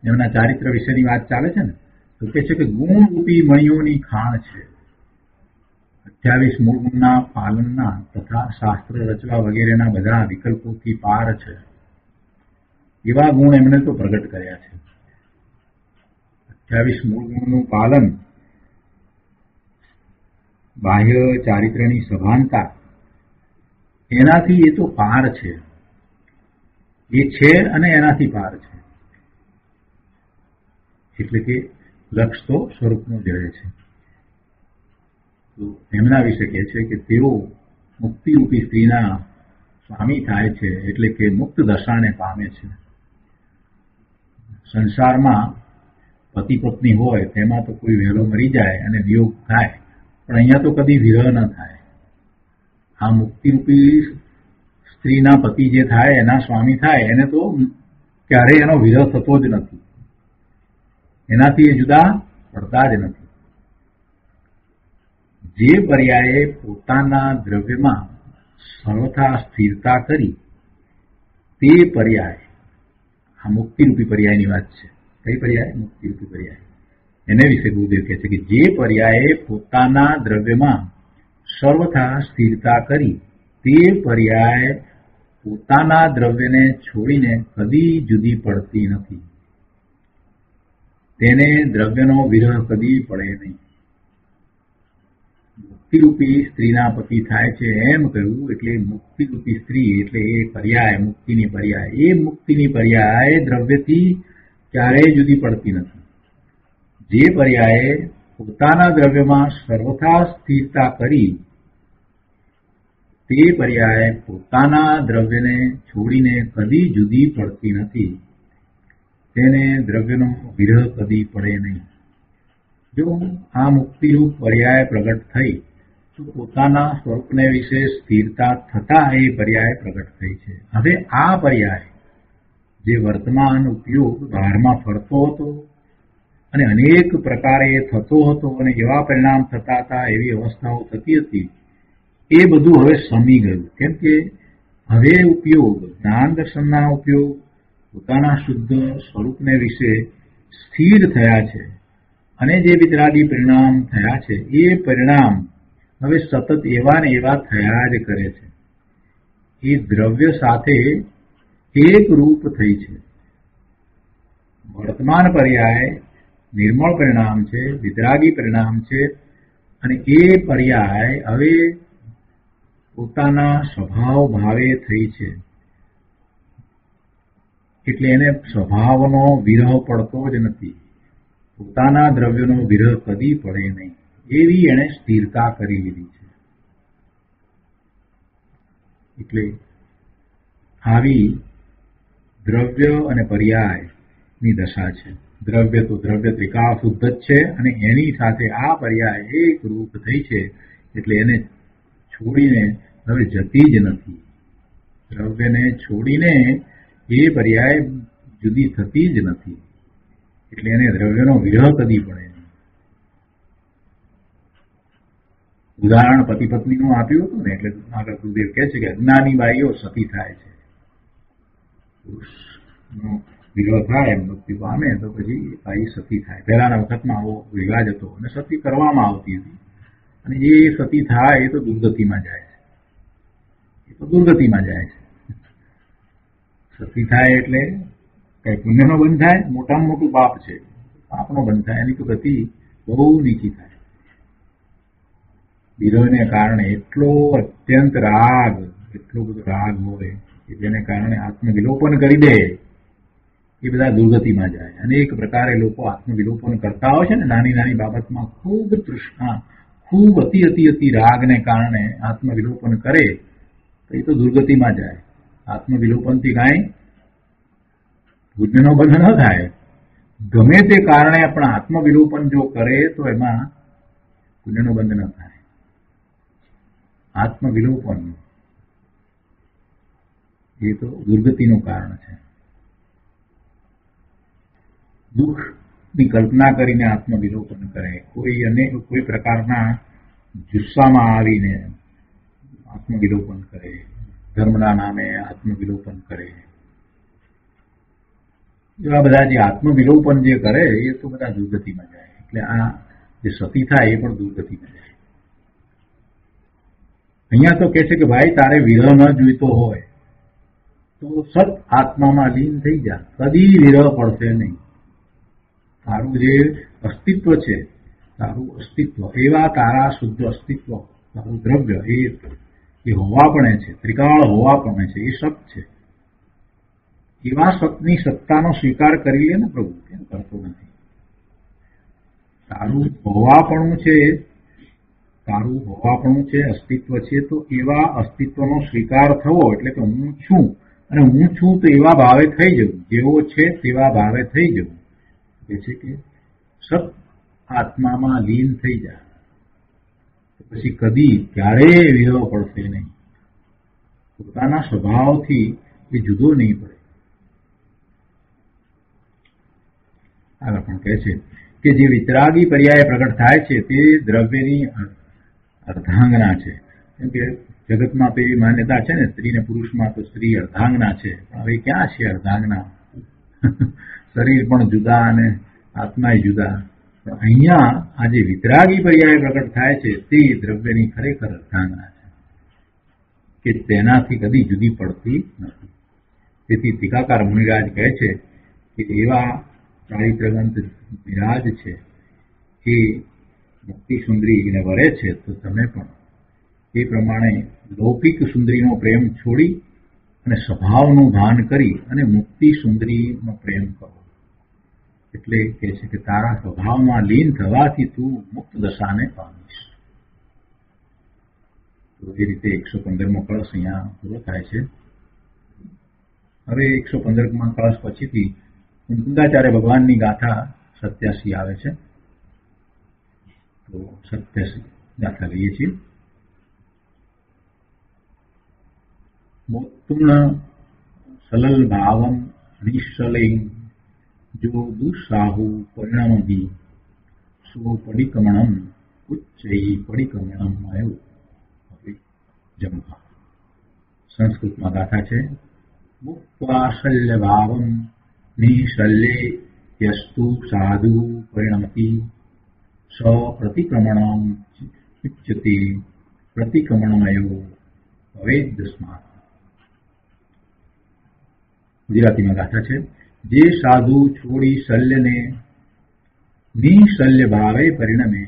એમના ચારિત્ર વિશેની વાત ચાલે છે ને, તો કહે છે કે ગુણરૂપી મણિઓની ખાણ છે. 28 મૂળ ગુણના પાલનના તથા શાસ્ત્ર રચવા વગેરેના બધા વિકલ્પોથી પાર છે. એવા ગુણ એમણે તો પ્રગટ કર્યા છે. 28 મૂળ ગુણનું પાલન, બાહ્ય ચારિત્રની સભાનતા, એનાથી એ તો પાર છે. એ છે અને એનાથી પાર છે. એટલે કે લક્ષ તો સ્વરૂપનું જ રહે છે. તો એમના વિશે કહે છે કે તેઓ મુક્તિરૂપી સ્ત્રીના સ્વામી થાય છે, એટલે કે મુક્ત દશાને પામે છે. સંસારમાં પતિ પત્ની હોય તેમાં તો કોઈ વહેલો મરી જાય અને વિયોગ થાય, પણ અહીંયા તો કદી વિરહ ન થાય. આ મુક્તિરૂપી સ્ત્રીના પતિ જે થાય, એના સ્વામી થાય, એને તો ક્યારેય એનો વિરહ થતો જ નથી, એનાથી એ જુદા પડતા જ નથી. જે પર્યાયે પોતાના દ્રવ્યમાં સર્વથા સ્થિરતા કરી તે પર્યાય, આ મુક્તિરૂપી પર્યાયની વાત છે. કઈ પર્યાય? મુક્તિરૂપી પર્યાય. એને વિશે ગુરુદેવ કહે છે કે જે પર્યાયે પોતાના દ્રવ્યમાં સર્વથા સ્થિરતા કરી તે પર્યાય પોતાના દ્રવ્યને છોડીને કદી જુદી પડતી નથી, તેને દ્રવ્યનો વિરહ કદી પડે નહીં. મુક્તિરૂપી સ્ત્રીના પતિ થાય છે એમ કહ્યું એટલે મુક્તિરૂપી સ્ત્રી એટલે એ પર્યાય, મુક્તિની પર્યાય. એ મુક્તિની પર્યાય દ્રવ્યથી ક્યારેય જુદી પડતી નથી. જે પર્યાયે પોતાના દ્રવ્યમાં સર્વથા સ્થિરતા કરી તે પર્યાય પોતાના દ્રવ્યને છોડીને કદી જુદી પડતી નથી, તેને દ્રવ્યનો વિરહ કદી પડે નહીં. જો આ મુક્તિરૂપ પર્યાય પ્રગટ થઈ તો પોતાના સ્વરૂપને વિશે સ્થિરતા થતા એ પર્યાય પ્રગટ થઈ છે. હવે આ પર્યાય જે વર્તમાન ઉપયોગ બહારમાં ફરતો હતો અને અનેક પ્રકારે થતો હતો અને એવા પરિણામ થતા હતા, એવી અવસ્થાઓ થતી હતી, એ બધું હવે શમી ગયું. કેમ કે હવે ઉપયોગ, જ્ઞાન દર્શનના ઉપયોગ પોતાના શુદ્ધ સ્વરૂપને વિશે સ્થિર થયા છે અને જે વિતરાગી પરિણામ થયા છે એ પરિણામ હવે સતત એવા ને એવા થયા જ કરે છે. એ દ્રવ્ય સાથે એક રૂપ થઈ છે. વર્તમાન પર્યાય નિર્મળ પરિણામ છે, વિતરાગી પરિણામ છે, અને એ પર્યાય હવે પોતાના સ્વભાવ ભાવે થઈ છે. એટલે એને સ્વભાવનો વિરહ પડતો જ નથી, પોતાના દ્રવ્યનો વિરહ કદી પડે નહીં, એવી એણે સ્થિરતા કરી લીધી છે. એટલે આવી દ્રવ્ય અને પર્યાયની દશા છે. દ્રવ્ય તો દ્રવ્ય ત્રિકાળ શુદ્ધ જ છે અને એની સાથે આ પર્યાય એક રૂપ થઈ છે, એટલે એને છોડીને હવે જતી જ નથી. દ્રવ્યને છોડીને એ પર્યાય જુદી થતી જ નથી, એટલે એને દ્રવ્યનો વિરહ કદી પડે નહીં. ઉદાહરણ પતિ પત્નીનું આપ્યું હતું ને, એટલે આગળ ગુરુદેવ કહે છે કે અજ્ઞાની બાઈઓ સતી થાય છે. પુરુષનો વિરહ થાય, મૃત્યુ પામે તો પછી બાઈ સતી થાય. પહેલાના વખતમાં આવો રિવાજ હતો અને સતી કરવામાં આવતી હતી, અને એ સતી થાય એ તો દુર્ગતિમાં જાય છે. એ તો દુર્ગતિમાં જાય છે. સતી થાય એટલે કઈ પુણ્યનો બંધ થાય, મોટામાં મોટું પાપ છે, પાપનો બંધ થાય. એની તો ગતિ બહુ નીચી થાય. વિરહને કારણે એટલો અત્યંત રાગ, એટલો બધો રાગ હોય કે જેને કારણે આત્મવિલોપન કરી દે, એ બધા દુર્ગતિમાં જાય. અનેક પ્રકારે લોકો આત્મવિલોપન કરતા હોય છે ને, નાની નાની બાબતમાં ખૂબ તૃષ્ણા, ખૂબ અતિ અતિ અતિ રાગને કારણે આત્મવિલોપન કરે તો એ તો દુર્ગતિમાં જાય. આત્મવિલોપનથી કાંઈ પુણ્યનો બંધ ન થાય. ગમે તે કારણે પણ આત્મવિલોપન જો કરે તો એમાં પુણ્યનો બંધ ન થાય. આત્મવિલોપન એ તો દુર્ગતિનું કારણ છે. દુઃખની કલ્પના કરીને આત્મવિલોપન કરે, કોઈ પ્રકારના જુસ્સામાં આવીને આત્મવિલોપન કરે, ધર્મના નામે આત્મવિલોપન કરે, એવા બધા જે આત્મવિલોપન જે કરે એ તો બધા દુર્ગતિમાં જાય. એટલે આ જે સતી થાય એ પણ દુર્ગતિમાં જાય. અહીંયા તો કહે છે કે ભાઈ તારે વિરહ ન જોઈતો હોય તો સત આત્મામાં લીન થઈ જા, કદી વિરહ પડશે નહીં. તારું જે અસ્તિત્વ છે, તારું અસ્તિત્વ, એવા તારા શુદ્ધ અસ્તિત્વ, તારું દ્રવ્ય એ હોવાપણે છે, ત્રિકાળ હોવાપણે છે, એ સત છે. એવા સતની સત્તાનો સ્વીકાર કરી લે ને પ્રભુ, કેમ કરતો નથી? તારું હોવાપણું છે, તારું હોવાપણું છે, અસ્તિત્વ છે, તો એવા અસ્તિત્વનો સ્વીકાર થવો એટલે કે હું છું, અને હું છું તો એવા ભાવે થઈ જવું, જેવો છે તેવા ભાવે થઈ જવું. એ છે કે સત આત્મામાં લીન થઈ જાય પછી કદી ક્યારેય વિરહ પડશે નહીં. પોતાના સ્વભાવથી એ જુદો નહીં પડે. આગળ પણ કહે છે કે જે વિતરાગી પર્યાય પ્રગટ થાય છે તે દ્રવ્યની અર્ધાંગના છે. કેમ કે જગતમાં તો એવી માન્યતા છે ને, સ્ત્રી ને પુરુષમાં તો સ્ત્રી અર્ધાંગના છે. હવે ક્યાં છે અર્ધાંગના? શરીર પણ જુદા અને આત્મા જુદા. પણ અહીંયા આ જે વિતરાગી પર્યાય પ્રગટ થાય છે તે દ્રવ્યની ખરેખર અર્ધાંગના છે કે તેનાથી કદી જુદી પડતી નથી. તેથી ટીકાકાર મુનિરાજ કહે છે કે એવા ચારિત્રગંત વિરાજ છે એ મુક્તિ સુંદરીને વરે છે, તો તમે પણ એ પ્રમાણે લૌકિક સુંદરીનો પ્રેમ છોડી અને સ્વભાવનું ભાન કરી અને મુક્તિ સુંદરીનો પ્રેમ કરો. એટલે કહે છે કે તારા સ્વભાવમાં લીન થવાથી તું મુક્ત દશાને પામીશ. તો એ રીતે 115મો કળશ અહીંયા પૂરો થાય છે. હવે 115મા કળશ પછીથી મુકુંદાચાર્ય ભગવાનની ગાથા 87 આવે છે. તો 87 ગાથા લઈએ છીએ. મોત્તુણ સલલ ભાવમ નિશ્ચલિંગ જો દુઃસાહુ પરિણમદી સો પરિક્રમણમ ઉચ્ચૈ પરિક્રમણમ આયો જમવા. સંસ્કૃતમાં ગાથા છે. મુક્ત્વા શલ્ય ભાવમ નિશલ્યે યસ્તુ સાધુ પરિણમતિ સ પ્રતિક્રમણમ ઉચ્યતે પ્રતિક્રમણમયો ભવેદસ્માत्. ગુજરાતીમાં ગાથા છે. જે સાધુ છોડી શલ્યને નિશલ્ય ભાવે પરિણમે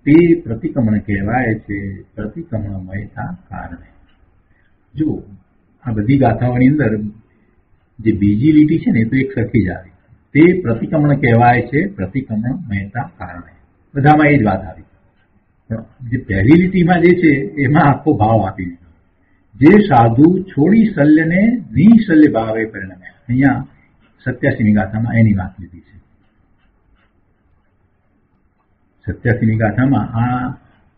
તે પ્રતિક્રમણ કહેવાય છે, પ્રતિક્રમણમયતા કારણે. જો આ બધી ગાથાઓની અંદર જે બીજી લીટી છે ને એ તો એક સરખી જ આવી. તે પ્રતિક્રમણ કહેવાય છે, પ્રતિક્રમણમયતા કારણે. બધામાં એ જ વાત આવી. પણ જે પહેલી લીટીમાં જે છે એમાં આખો ભાવ આપી દીધો. જે સાધુ છોડી શલ્યને નિશલ્ય ભાવે પરિણમે. અહીંયા 87મી ગાથામાં એની વાત લીધી છે. 87મી ગાથામાં આ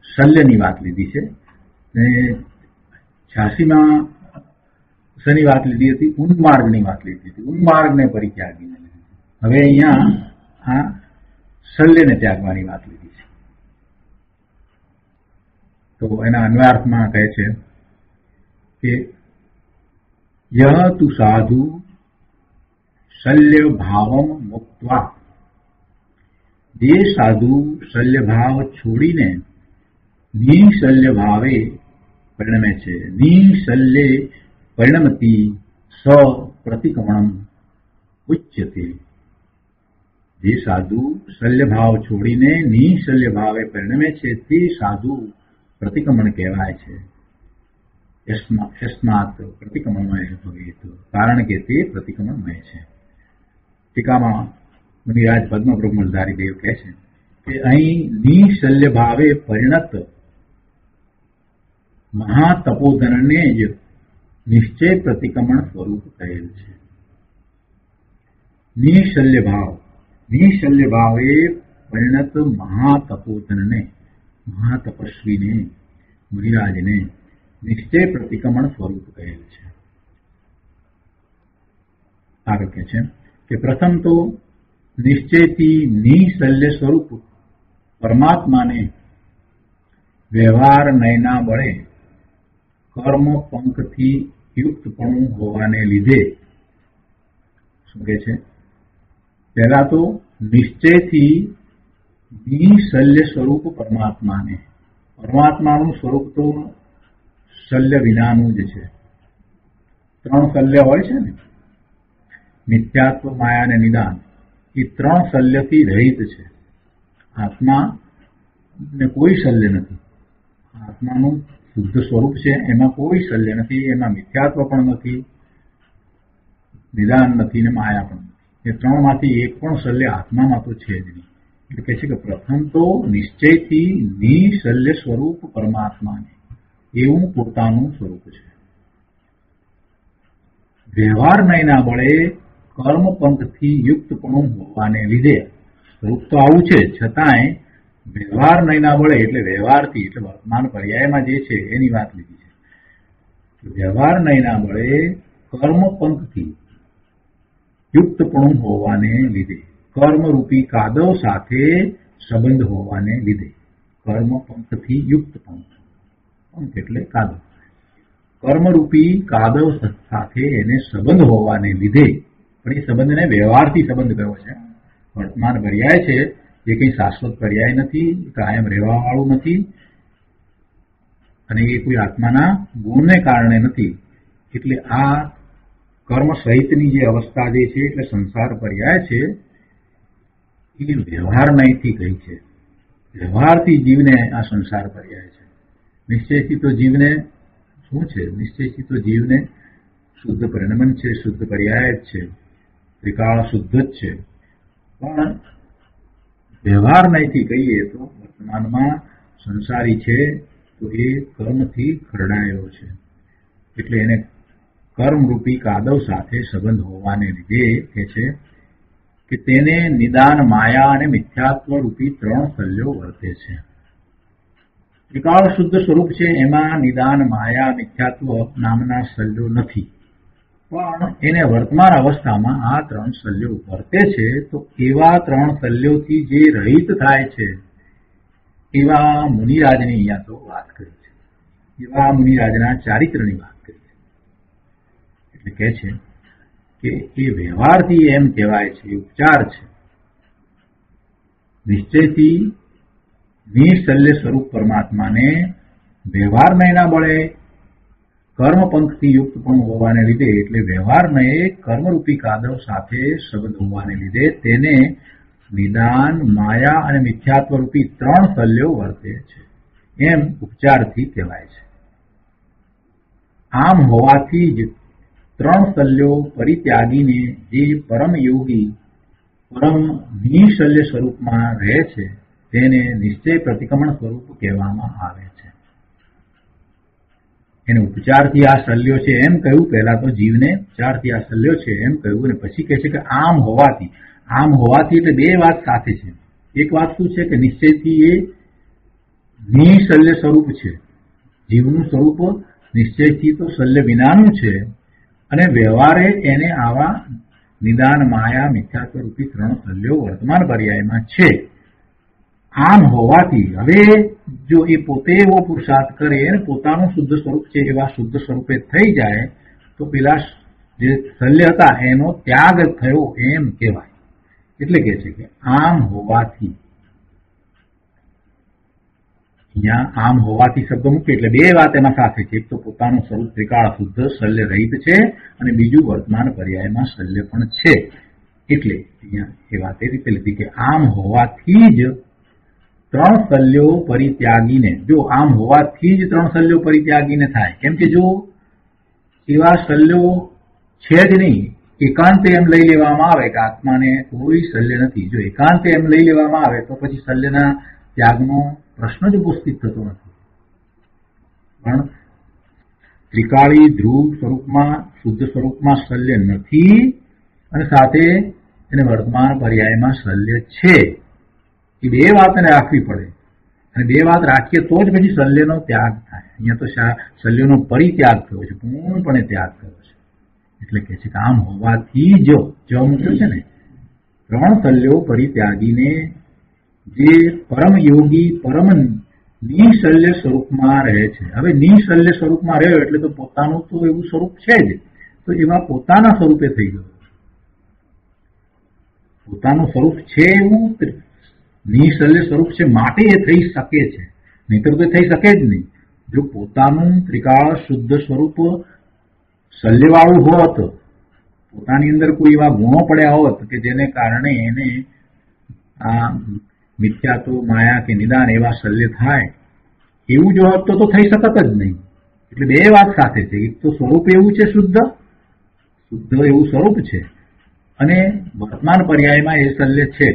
શલ્યની વાત લીધી છે. 86માં શની વાત લીધી હતી? ઉન્માર્ગની વાત લીધી હતી. ઉન્માર્ગને પરિત્યાગીને લીધી. હવે અહીંયા આ શલ્યને ત્યાગવાની વાત લીધી છે. તો એના અન્વયાર્થમાં કહે છે કે યહ તુ સાધુ શલ્ય ભાવમ મુક્ત્વા. જે સાધુ શલ્ય ભાવ છોડીને નિશલ્ય ભાવે પરિણમે છે, નિશલ્યે પરિણમતી સ પ્રતિક્રમણમ ઉચ્યતે. જે સાધુ શલ્ય ભાવ છોડીને નિશલ્ય ભાવે પરિણમે છે તે સાધુ પ્રતિક્રમણ કહેવાય છે. યસ્માત પ્રતિક્રમણમય ભવેત. કારણ કે તે પ્રતિક્રમણમય છે. ટીકામાં મુનિરાજ પદ્મબ્રહ્મચારી દેવ કહે છે કે અહીં નિશલ્ય ભાવે પરિણત મહાતપોધનને જ નિશ્ચય પ્રતિક્રમણ સ્વરૂપ કહેલ છે. નિશલ્ય ભાવે પરિણત મહાતપોધનને, મહાતપસ્વીને, મુનિરાજને નિશ્ચય પ્રતિક્રમણ સ્વરૂપ કહેલ છે. આગળ કહે છે કે પ્રથમ તો નિશ્ચયથી નિશલ્ય સ્વરૂપ પરમાત્માને વ્યવહાર નયના બળે કર્મ પંખથી યુક્તપણું હોવાને લીધે શું કહે છે? પહેલા તો નિશ્ચયથી નિશલ્ય સ્વરૂપ પરમાત્માને. પરમાત્માનું સ્વરૂપ તો શલ્ય વિનાનું જ છે. 3 શલ્ય હોય છે ને, મિથ્યાત્વ, માયા અને નિદાન. એ 3 શલ્યથી રહિત છે. આત્મા ને કોઈ શલ્ય નથી. આત્માનું શુદ્ધ સ્વરૂપ છે, એમાં કોઈ શલ્ય નથી. એમાં મિથ્યાત્વ પણ નથી, નિદાન નથી ને માયા પણ નથી. એ 3માંથી એક પણ શલ્ય આત્મામાં તો છે જ નહીં. એટલે કહે છે કે પ્રથમ તો નિશ્ચયથી નિશલ્ય સ્વરૂપ પરમાત્માને એવું પોતાનું સ્વરૂપ છે. વ્યવહાર નયના બળે કર્મ પંથથી યુક્તપણું હોવાને લીધે સ્વરૂપ તો આવું છે, છતાંય વ્યવહાર નહીંના બળે એટલે વ્યવહારથી એટલે વર્તમાન પર્યાયમાં જે છે એની વાત લીધી છે. વ્યવહાર નહીંના બળે કર્મપંથથી યુક્તપણું હોવાને લીધે, કર્મરૂપી કાદવ સાથે સંબંધ હોવાને લીધે, કર્મપંથથી યુક્તપણું, પંથ એટલે કાદવ, કર્મરૂપી કાદવ સાથે એને સંબંધ હોવાને લીધે, પણ એ સંબંધને વ્યવહારથી સંબંધ કર્યો છે. વર્તમાન પર્યાય છે એ કંઈ શાશ્વત પર્યાય નથી, કાયમ રહેવા વાળું નથી, અને એ કોઈ આત્માના ગુણને કારણે નથી. એટલે આ કર્મ સહિતની જે અવસ્થા જે છે એટલે સંસાર પર્યાય છે એ વ્યવહાર નહીંથી કહી છે. વ્યવહારથી જીવને આ સંસાર પર્યાય છે. નિશ્ચયથી તો જીવને શું છે? નિશ્ચયથી તો જીવને શુદ્ધ પરિણમન છે, શુદ્ધ પર્યાય જ છે, ત્રિકાળ શુદ્ધ જ છે. પણ વ્યવહાર નહીંથી કહીએ તો વર્તમાનમાં સંસારી છે તો એ કર્મથી ખરડાયેલો છે, એટલે એને કર્મરૂપી કાદવ સાથે સંબંધ હોવાને લીધે કહે છે કે તેને નિદાન, માયા અને મિથ્યાત્વ રૂપી 3 શલ્યો વર્તે છે. ત્રિકાળ શુદ્ધ સ્વરૂપ છે, એમાં નિદાન, માયા, મિથ્યાત્વ નામના શલ્યો નથી, પણ એને વર્તમાન અવસ્થામાં આ 3 શલ્યો વર્તે છે. તો એવા 3 શલ્યોથી જે રહિત થાય છે એવા મુનિરાજની અહીંયા તો વાત કરી છે, એવા મુનિરાજના ચારિત્રની વાત કરી છે. એટલે કહે છે કે એ વ્યવહારથી એમ કહેવાય છે, એ ઉપચાર છે. નિશ્ચયથી નિઃશલ્ય સ્વરૂપ પરમાત્માને વ્યવહાર નહીંના બળે કર્મપંથથી યુક્ત પણ હોવાને લીધે, એટલે વ્યવહારને કર્મરૂપી કાદવ સાથે સંબંધ હોવાને લીધે તેને નિદાન, માયા અને મિથ્યાત્વ રૂપી 3 શલ્યો વર્તે છે, એમ ઉપચારથી કહેવાય છે. આમ હોવાથી જ 3 શલ્યો પરિત્યાગીને જે પરમ યોગી પરમ નિઃશલ્ય સ્વરૂપમાં રહે છે તેને નિશ્ચય પ્રતિક્રમણ સ્વરૂપ કહેવામાં આવે છે. એને ઉપચારથી આ શલ્યો છે એમ કહ્યું, પહેલા તો જીવને ઉપચારથી આ શલ્યો છે એમ કહ્યું, અને પછી કહે છે કે આમ હોવાથી. આમ હોવાથી એટલે 2 વાત સાથે છે. એક વાત શું છે કે નિશ્ચયથી એ નિઃશલ્ય સ્વરૂપ છે, જીવનું સ્વરૂપ નિશ્ચયથી તો શલ્ય વિનાનું છે, અને વ્યવહારે એને આવા નિદાન, માયા, મિથ્યાત્વ રૂપી 3 શલ્યો વર્તમાન પર્યાયમાં છે. આમ હોવાથી હવે જો એ પોતે એવો પુરુષાર્થ કરે અને પોતાનું શુદ્ધ સ્વરૂપ છે એવા શુદ્ધ સ્વરૂપે થઈ જાય તો પેલા જે શલ્ય હતા એનો ત્યાગ થયો એમ કહેવાય. એટલે કે છે કે આમ હોવાથી, અહીંયા આમ હોવાથી શબ્દ મૂકે એટલે 2 વાત એમાં સાથે છે. એક તો પોતાનું સ્વરૂપ ત્રિકાળ શુદ્ધ શલ્ય રહિત છે, અને બીજું વર્તમાન પર્યાયમાં શલ્ય પણ છે. એટલે અહીંયા એ વાત એ રીતે લીધી કે આમ હોવાથી જ 3 શલ્યો પરિત્યાગીને, જો આમ હોવાથી જ 3 શલ્યો પરિત્યાગીને થાય. કેમ કે જો એવા શલ્યો છે જ નહીં, એકાંતે એમ લઈ લેવામાં આવે કે આત્માને કોઈ શલ્ય નથી, જો એકાંતે એમ લઈ લેવામાં આવે તો પછી શલ્યના ત્યાગનો પ્રશ્ન જ ઉપસ્થિત થતો નથી. પણ ત્રિકાળી ધ્રુવ સ્વરૂપમાં, શુદ્ધ સ્વરૂપમાં શલ્ય નથી, અને સાથે એને વર્તમાન પર્યાયમાં શલ્ય છે. એ 2 વાતને રાખવી પડે, અને 2 વાત રાખીએ તો જ પછી શલ્યનો ત્યાગ થાય. અહીંયા તો શલ્યનો પરિત્યાગ થયો છે, પૂર્ણપણે ત્યાગ થયો છે. એટલે કે છે કે આમ હોવાથી જ મૂક્યો છે ને, 3 શલ્યો પરિત્યાગીને જે પરમ યોગી પરમ નિઃશલ્ય સ્વરૂપમાં રહે છે. હવે નિઃશલ્ય સ્વરૂપમાં રહ્યો એટલે તો પોતાનું તો એવું સ્વરૂપ છે જ, તો એવા પોતાના સ્વરૂપે થઈ ગયો. પોતાનું સ્વરૂપ છે એવું નિઃશલ્ય સ્વરૂપ છે માટે એ થઈ શકે છે, નહીતર તો થઈ શકે જ નહીં. જો પોતાનું ત્રિકાળ શુદ્ધ સ્વરૂપ શલ્યવાળું હોત, પોતાની અંદર કોઈ એવા ગુણો પડ્યા હોત કે જેને કારણે એને આ મિથ્યાત્વ, માયા કે નિદાન એવા શલ્ય થાય, એવું જો હોત તો થઈ શકત જ નહીં. એટલે 2 વાત સાથે છે. એક તો સ્વરૂપ એવું છે શુદ્ધ એવું સ્વરૂપ છે, અને વર્તમાન પર્યાયમાં એ શલ્ય છે,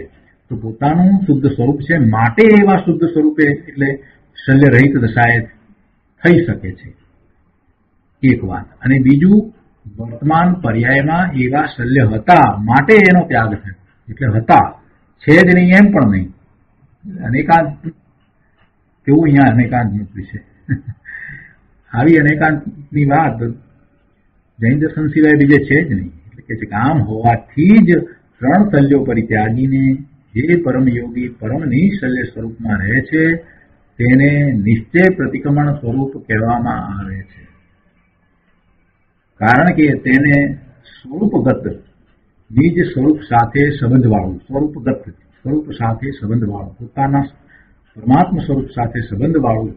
તો પોતાનું શુદ્ધ સ્વરૂપ છે માટે એવા શુદ્ધ સ્વરૂપે એટલે શલ્ય રહિત દશાએ થઈ શકે છે. એક વાત. અને બીજું, વર્તમાન પર્યાયમાં એવા શલ્ય હતા માટે એનો ત્યાગ થયો. એટલે હતા, છે જ નહીં એમ પણ નહીં. અનેકાંત કેવું અહીંયા અનેકાંત મૂક્યું છે. આવી અનેકાંતની વાત જૈન દર્શન સિવાય બીજે છે જ નહીં. એટલે કે છે કે આમ હોવાથી જ 3 શલ્યો પરિત્યાગીને જે પરમયોગી પરમની શલ્ય સ્વરૂપમાં રહે છે તેને નિશ્ચય પ્રતિક્રમણ સ્વરૂપ કહેવામાં આવે છે. કારણ કે તેને સ્વરૂપગત નિજ સ્વરૂપ સાથે સંબંધવાળું, સ્વરૂપ સાથે સંબંધવાળું, પોતાના પરમાત્મા સ્વરૂપ સાથે સંબંધવાળું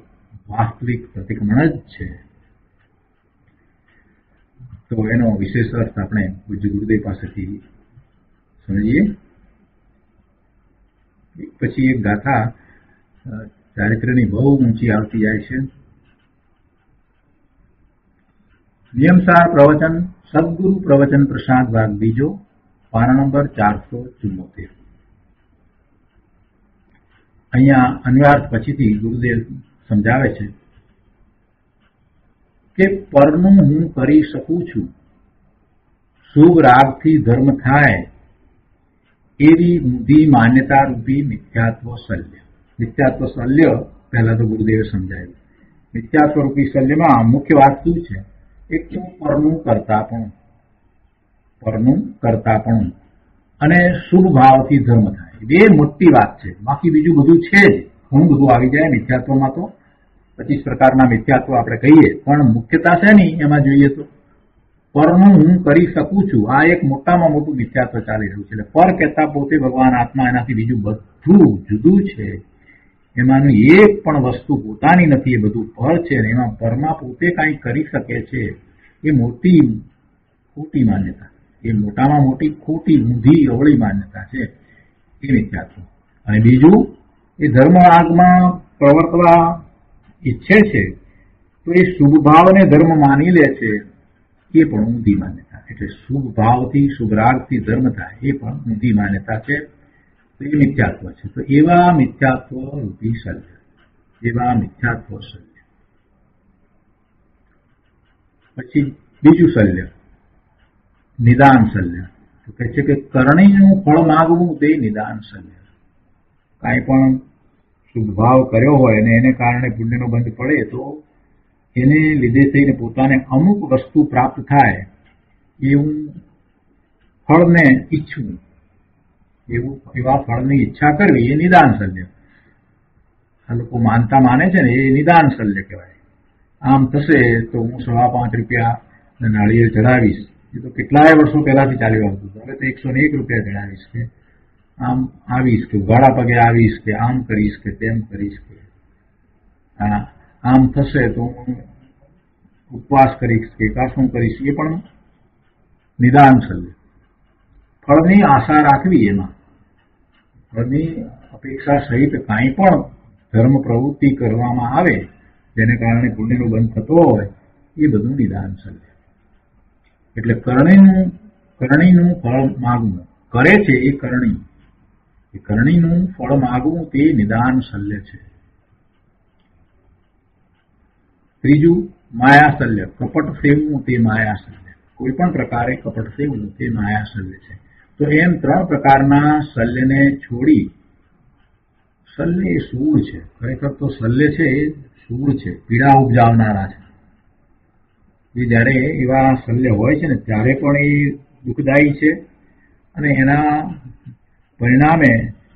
વાસ્તવિક પ્રતિક્રમણ જ છે. તો એનો વિશેષ અર્થ આપણે પૂજ્ય ગુરુદેવ પાસેથી સમજીએ. પછી એક ગાથા ચારિત્ર્યની બહુ ઊંચી આવતી જાય છે. નિયમસાર પ્રવચન સદગુરુ પ્રવચન પ્રસાદ ભાગ બીજો, પાના નંબર 474. અહીંયા અન્વયાર્થ પછીથી ગુરુદેવ સમજાવે છે કે પરનું હું કરી શકું છું, શુભ રાગથી ધર્મ થાય એવી ઊંધી માન્યતા રૂપી મિથ્યાત્વ શલ્ય. મિથ્યાત્વ શલ્ય પહેલા તો ગુરુદેવે સમજાવ્યું. મિથ્યાત્વ રૂપી શલ્યમાં મુખ્ય વાત શું છે? એક તો પરનું કરતાપણું અને શુભ ભાવથી ધર્મ થાય, બે મોટી વાત છે. બાકી બીજું બધું છે જ, ઘણું બધું આવી જાય મિથ્યાત્વમાં. તો 25 પ્રકારના મિથ્યાત્વ આપણે કહીએ, પણ મુખ્યતા છે નહીં એમાં જોઈએ તો પરનું હું કરી શકું છું, આ એક મોટામાં મોટું મિથ્યાત્વ ચાલી રહ્યું છે. એટલે પર કહેતા પોતે ભગવાન આત્મા, એનાથી બીજું બધું જુદું છે. એમાંનું એક પણ વસ્તુ પોતાની નથી, એ બધું પર છે. અને એમાં પરમાં પોતે કાંઈ કરી શકે છે, એ મોટી ખોટી માન્યતા, એ મોટામાં મોટી ખોટી ઊંધી અવળી માન્યતા છે, એ મિથ્યાત્વ. અને બીજું, એ ધર્મ માર્ગમાં પ્રવર્તવા ઈચ્છે છે તો એ શુભ ભાવને ધર્મ માની લે છે, એ પણ ઊંધી માન્યતા. એટલે શુભ ભાવથી શુભ રાગથી ધર્મ થાય, એ પણ ઊંધી માન્યતા છે. તો એ મિથ્યાત્વ છે. તો એવા મિથ્યાત્વ રૂપી શલ્ય, એવા મિથ્યાત્વ શલ્ય. પછી બીજું શલ્ય નિદાન શલ્ય. તો કહે છે કે કરણીનું ફળ માગવું તે નિદાન શલ્ય. કાંઈ પણ શુભ ભાવ કર્યો હોય અને એને કારણે પુણ્યનો બંધ પડે તો એને લીધે થઈને પોતાને અમુક વસ્તુ પ્રાપ્ત થાય એવું ફળને ઈચ્છવું, એવા ફળની ઈચ્છા કરવી, એ નિદાન શલ્ય. આ લોકો માને છે ને, એ નિદાન શલ્ય કહેવાય. આમ થશે તો હું 5.25 રૂપિયા નાળિયેર ચડાવીશ. એ તો કેટલાય વર્ષો પહેલાથી ચાલ્યું આવતું હતું. હવે તો 101 રૂપિયા ચડાવીશ, કે આમ આવીશ, કે ઉઘાડા પગે આવીશ, કે આમ કરીશ, કે તેમ કરીશ, કે આમ થશે તો હું ઉપવાસ કરીશ, કે કાશું કરીશ. એ પણ નિદાન શલ્ય. ફળની આશા રાખવી, એમાં ફળની અપેક્ષા સહિત કાંઈ પણ ધર્મ પ્રવૃત્તિ કરવામાં આવે જેને કારણે પુણ્યનો બંધ થતો હોય, એ બધું નિદાન શલ્ય. એટલે કરણીનું ફળ માગવું, કરે છે એ કરણીનું ફળ માગવું તે નિદાન શલ્ય છે. ત્રીજું માયા શલ્ય, કપટ સેવવું તે માયા શલ્ય. કોઈ પણ પ્રકારે કપટ સેવવું તે માયા શલ્ય છે. તો એમ 3 પ્રકારના શલ્યને છોડી, શલ્ય એ સૂળ છે, ખરેખર તો શલ્ય છે એ સૂળ છે, પીડા ઉપજાવનારા છે. એ જ્યારે એવા શલ્ય હોય છે ને ત્યારે પણ એ દુઃખદાયી છે, અને એના પરિણામે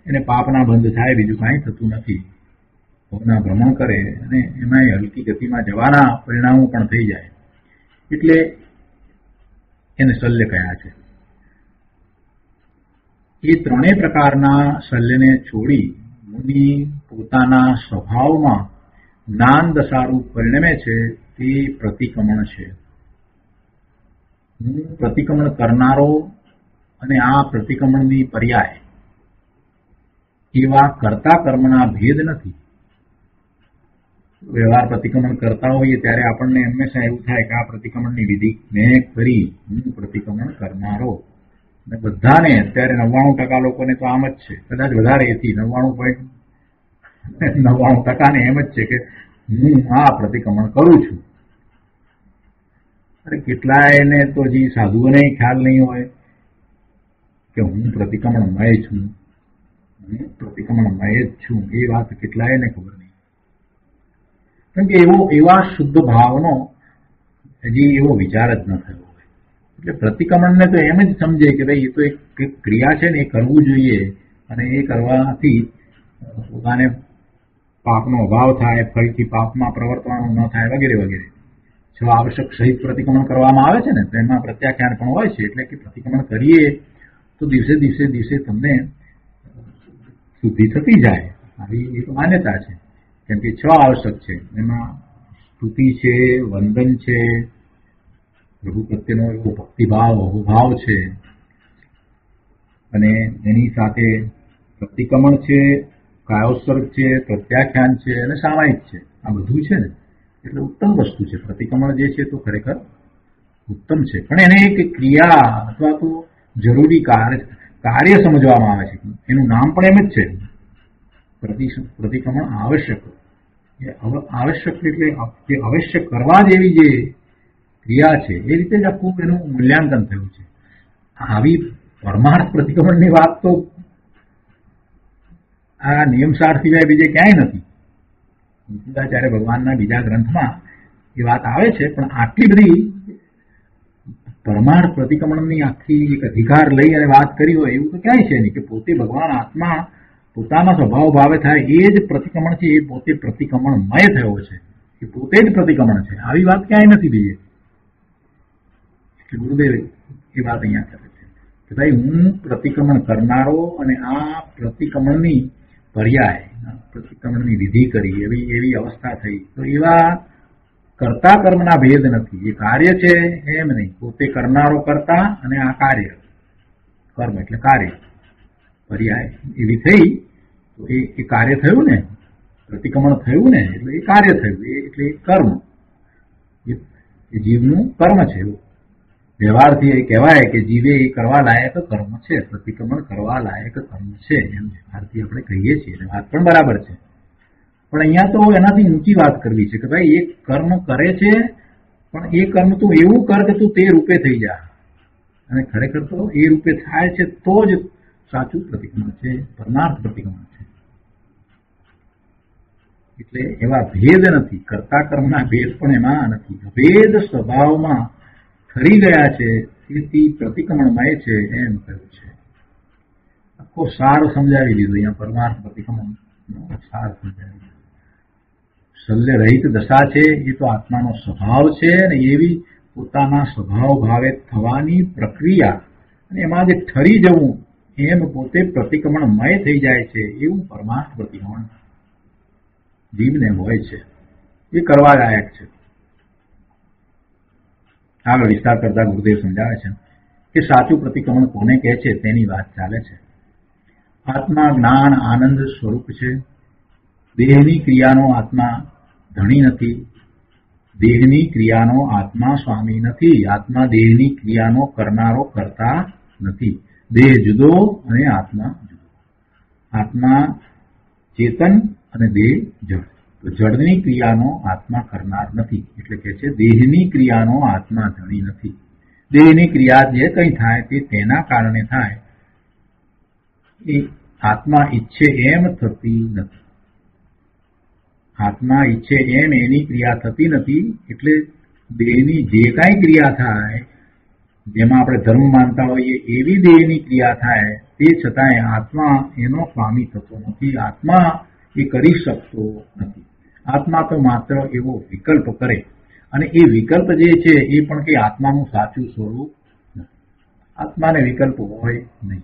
એને પાપના બંધ થાય, બીજું કાંઈ થતું નથી. ભોગના ભ્રમણ કરે અને એમાં હલકી ગતિમાં જવાના પરિણામો પણ થઈ જાય. એટલે એને શલ્ય કયા છે. એ 3 પ્રકારના શલ્યને છોડી મુનિ પોતાના સ્વભાવમાં જ્ઞાન દશારૂપ પરિણમે છે, તે પ્રતિક્રમણ છે. હું પ્રતિક્રમણ કરનારો અને આ પ્રતિક્રમણની પર્યાય એવા કર્તા કર્મના ભેદ નથી. વ્યવહાર પ્રતિક્રમણ કરતા હોઈએ ત્યારે આપણને હંમેશા એવું થાય કે આ પ્રતિક્રમણની વિધિ મેં કરી, હું પ્રતિક્રમણ કરનારો. અને બધાને અત્યારે 99% લોકોને તો આમ જ છે, કદાચ વધારે, એથી 99.99% એમ જ છે કે હું આ પ્રતિક્રમણ કરું છું. અરે કેટલાયને તો જે સાધુઓને ખ્યાલ નહીં હોય કે હું પ્રતિક્રમણમય છું. હું પ્રતિક્રમણમય જ છું એ વાત કેટલાયને ખબર નહીં. કેમ કે એવા શુદ્ધ ભાવનો હજી એવો વિચાર જ ન થયો હોય. એટલે પ્રતિક્રમણને તો એમ જ સમજે કે ભાઈ એ તો એક ક્રિયા છે ને એ કરવું જોઈએ અને એ કરવાથી પોતાને પાપનો અભાવ થાય, ફરીથી પાપમાં પ્રવર્તવાનું ન થાય વગેરે વગેરે. છ આવશ્યક સહિત પ્રતિક્રમણ કરવામાં આવે છે ને તો એમાં પ્રત્યાખ્યાન પણ હોય છે. એટલે કે પ્રતિક્રમણ કરીએ તો દિવસે દિવસે દિવસે તમને શુદ્ધિ થતી જાય આવી એક માન્યતા છે. કેમ કે છ આવશ્યક છે, એમાં સ્તુતિ છે, વંદન છે, પ્રભુ પ્રત્યેનો એવો ભક્તિભાવ અહોભાવ છે, અને એની સાથે પ્રતિક્રમણ છે, કાયોત્સર્ગ છે, પ્રત્યાખ્યાન છે અને સામાયિક છે. આ બધું છે ને એટલે ઉત્તમ વસ્તુ છે. પ્રતિક્રમણ જે છે તો ખરેખર ઉત્તમ છે, પણ એને એક ક્રિયા અથવા તો જરૂરી કાર્ય સમજવામાં આવે છે. એનું નામ પણ એમ જ છે, પ્રતિક્રમણ આવશ્યક. આવશ્યક એટલે જે આવશ્યક કરવા જેવી જે ક્રિયા છે એ રીતે જ આખું એનું મૂલ્યાંકન થયું છે. આવી પરમાર્થ પ્રતિક્રમણની વાત તો આ નિયમસાર સિવાય બીજે ક્યાંય નથી. ગીતાચાર્ય ભગવાનના બીજા ગ્રંથમાં એ વાત આવે છે, પણ આટલી બધી પરમાર્થ પ્રતિક્રમણની આખી એક અધિકાર લઈ અને વાત કરી હોય એવું તો ક્યાંય છે નહીં. કે પોતે ભગવાન આત્મા પોતાના સ્વભાવ ભાવે થાય એ જ પ્રતિક્રમણ છે, એ પોતે પ્રતિક્રમણમય થયો છે, એ પોતે જ પ્રતિક્રમણ છે. આવી વાત ક્યાંય નથી બીજે. ગુરુદેવ એ વાત અહીંયા કરે છે કે ભાઈ હું પ્રતિક્રમણ કરનારો અને આ પ્રતિક્રમણની પર્યાય પ્રતિક્રમણની વિધિ કરી એવી અવસ્થા થઈ તો એવા કર્તા કર્મના ભેદ નથી. એ કાર્ય છે એમ નહીં, પોતે કરનારો કર્તા અને આ કાર્ય કર્મ એટલે કાર્ય પર્યાય એવી થઈ તો એ કાર્ય થયું ને, પ્રતિક્રમણ થયું ને એટલે એ કાર્ય થયું, એટલે એ કર્મ, એ જીવનું કર્મ છે. એવું વ્યવહારથી એ કહેવાય કે જીવે એ કરવા લાયક કર્મ છે, પ્રતિક્રમણ કરવા લાયક કર્મ છે, એમ વ્યવહારથી આપણે કહીએ છીએ. વાત પણ બરાબર છે, પણ અહીંયા તો એનાથી ઊંચી વાત કરવી છે કે ભાઈ એક કર્મ કરે છે પણ એ કર્મ તું એવું કર કે તું તે રૂપે થઈ જા, અને ખરેખર તો એ રૂપે થાય છે તો જ સાચું પ્રતિક્રમણ છે, પરમાર્થ પ્રતિક્રમણ છે. એટલે એવા ભેદ નથી, કર્તા કર્મના ભેદ પણ એમાં નથી, ભેદ સ્વભાવમાં ખરી ગયા છે, તેથી પ્રતિક્રમણમય છે એમ કહ્યું છે. આખો સાર સમજાવી દીધો અહીંયા, પરમાર્થ પ્રતિક્રમણ સાર સમજાવી દીધો. શલ્ય રહિત દશા છે એ તો આત્માનો સ્વભાવ છે, અને એવી પોતાના સ્વભાવ ભાવે થવાની પ્રક્રિયા અને એમાં જે ઠરી જવું એમ પોતે પ્રતિક્રમણમય થઈ જાય છે, એવું પરમાર્થ પ્રતિક્રમણ જીવને હોય છે, એ કરવા લાયક છે. આગળ વિસ્તાર કરતા ગુરુદેવ સમજાવે છે કે સાચું પ્રતિક્રમણ કોને કહે છે તેની વાત ચાલે છે. આત્મા જ્ઞાન આનંદ સ્વરૂપ છે. દેહની ક્રિયાનો આત્મા ધણી નથી, દેહની ક્રિયાનો આત્મા સ્વામી નથી, આત્મા દેહની ક્રિયાનો કરનારો કરતા નથી. દેહ જુદો અને આત્મા જુદો. આત્મા ચેતન અને દેહ જડ. તો જડની ક્રિયાનો આત્મા કરનાર નથી, એટલે કે છે દેહની ક્રિયાનો આત્મા ધણી નથી. દેહની ક્રિયા જે કંઈ થાય તે તેના કારણે થાય, એ આત્મા ઈચ્છે એમ થતી નથી. આત્મા ઈચ્છે એમ એની ક્રિયા થતી નથી. એટલે દેહની જે કાંઈ ક્રિયા થાય, જેમાં આપણે ધર્મ માનતા હોઈએ એવી દેહની ક્રિયા થાય, તે છતાંય આત્મા એનો સ્વામી થતો નથી, આત્મા એ કરી શકતો નથી. આત્મા તો માત્ર એવો વિકલ્પ કરે, અને એ વિકલ્પ જે છે એ પણ કે આત્માનું સાચું સ્વરૂપ નથી. આત્માને વિકલ્પ હોય નહીં.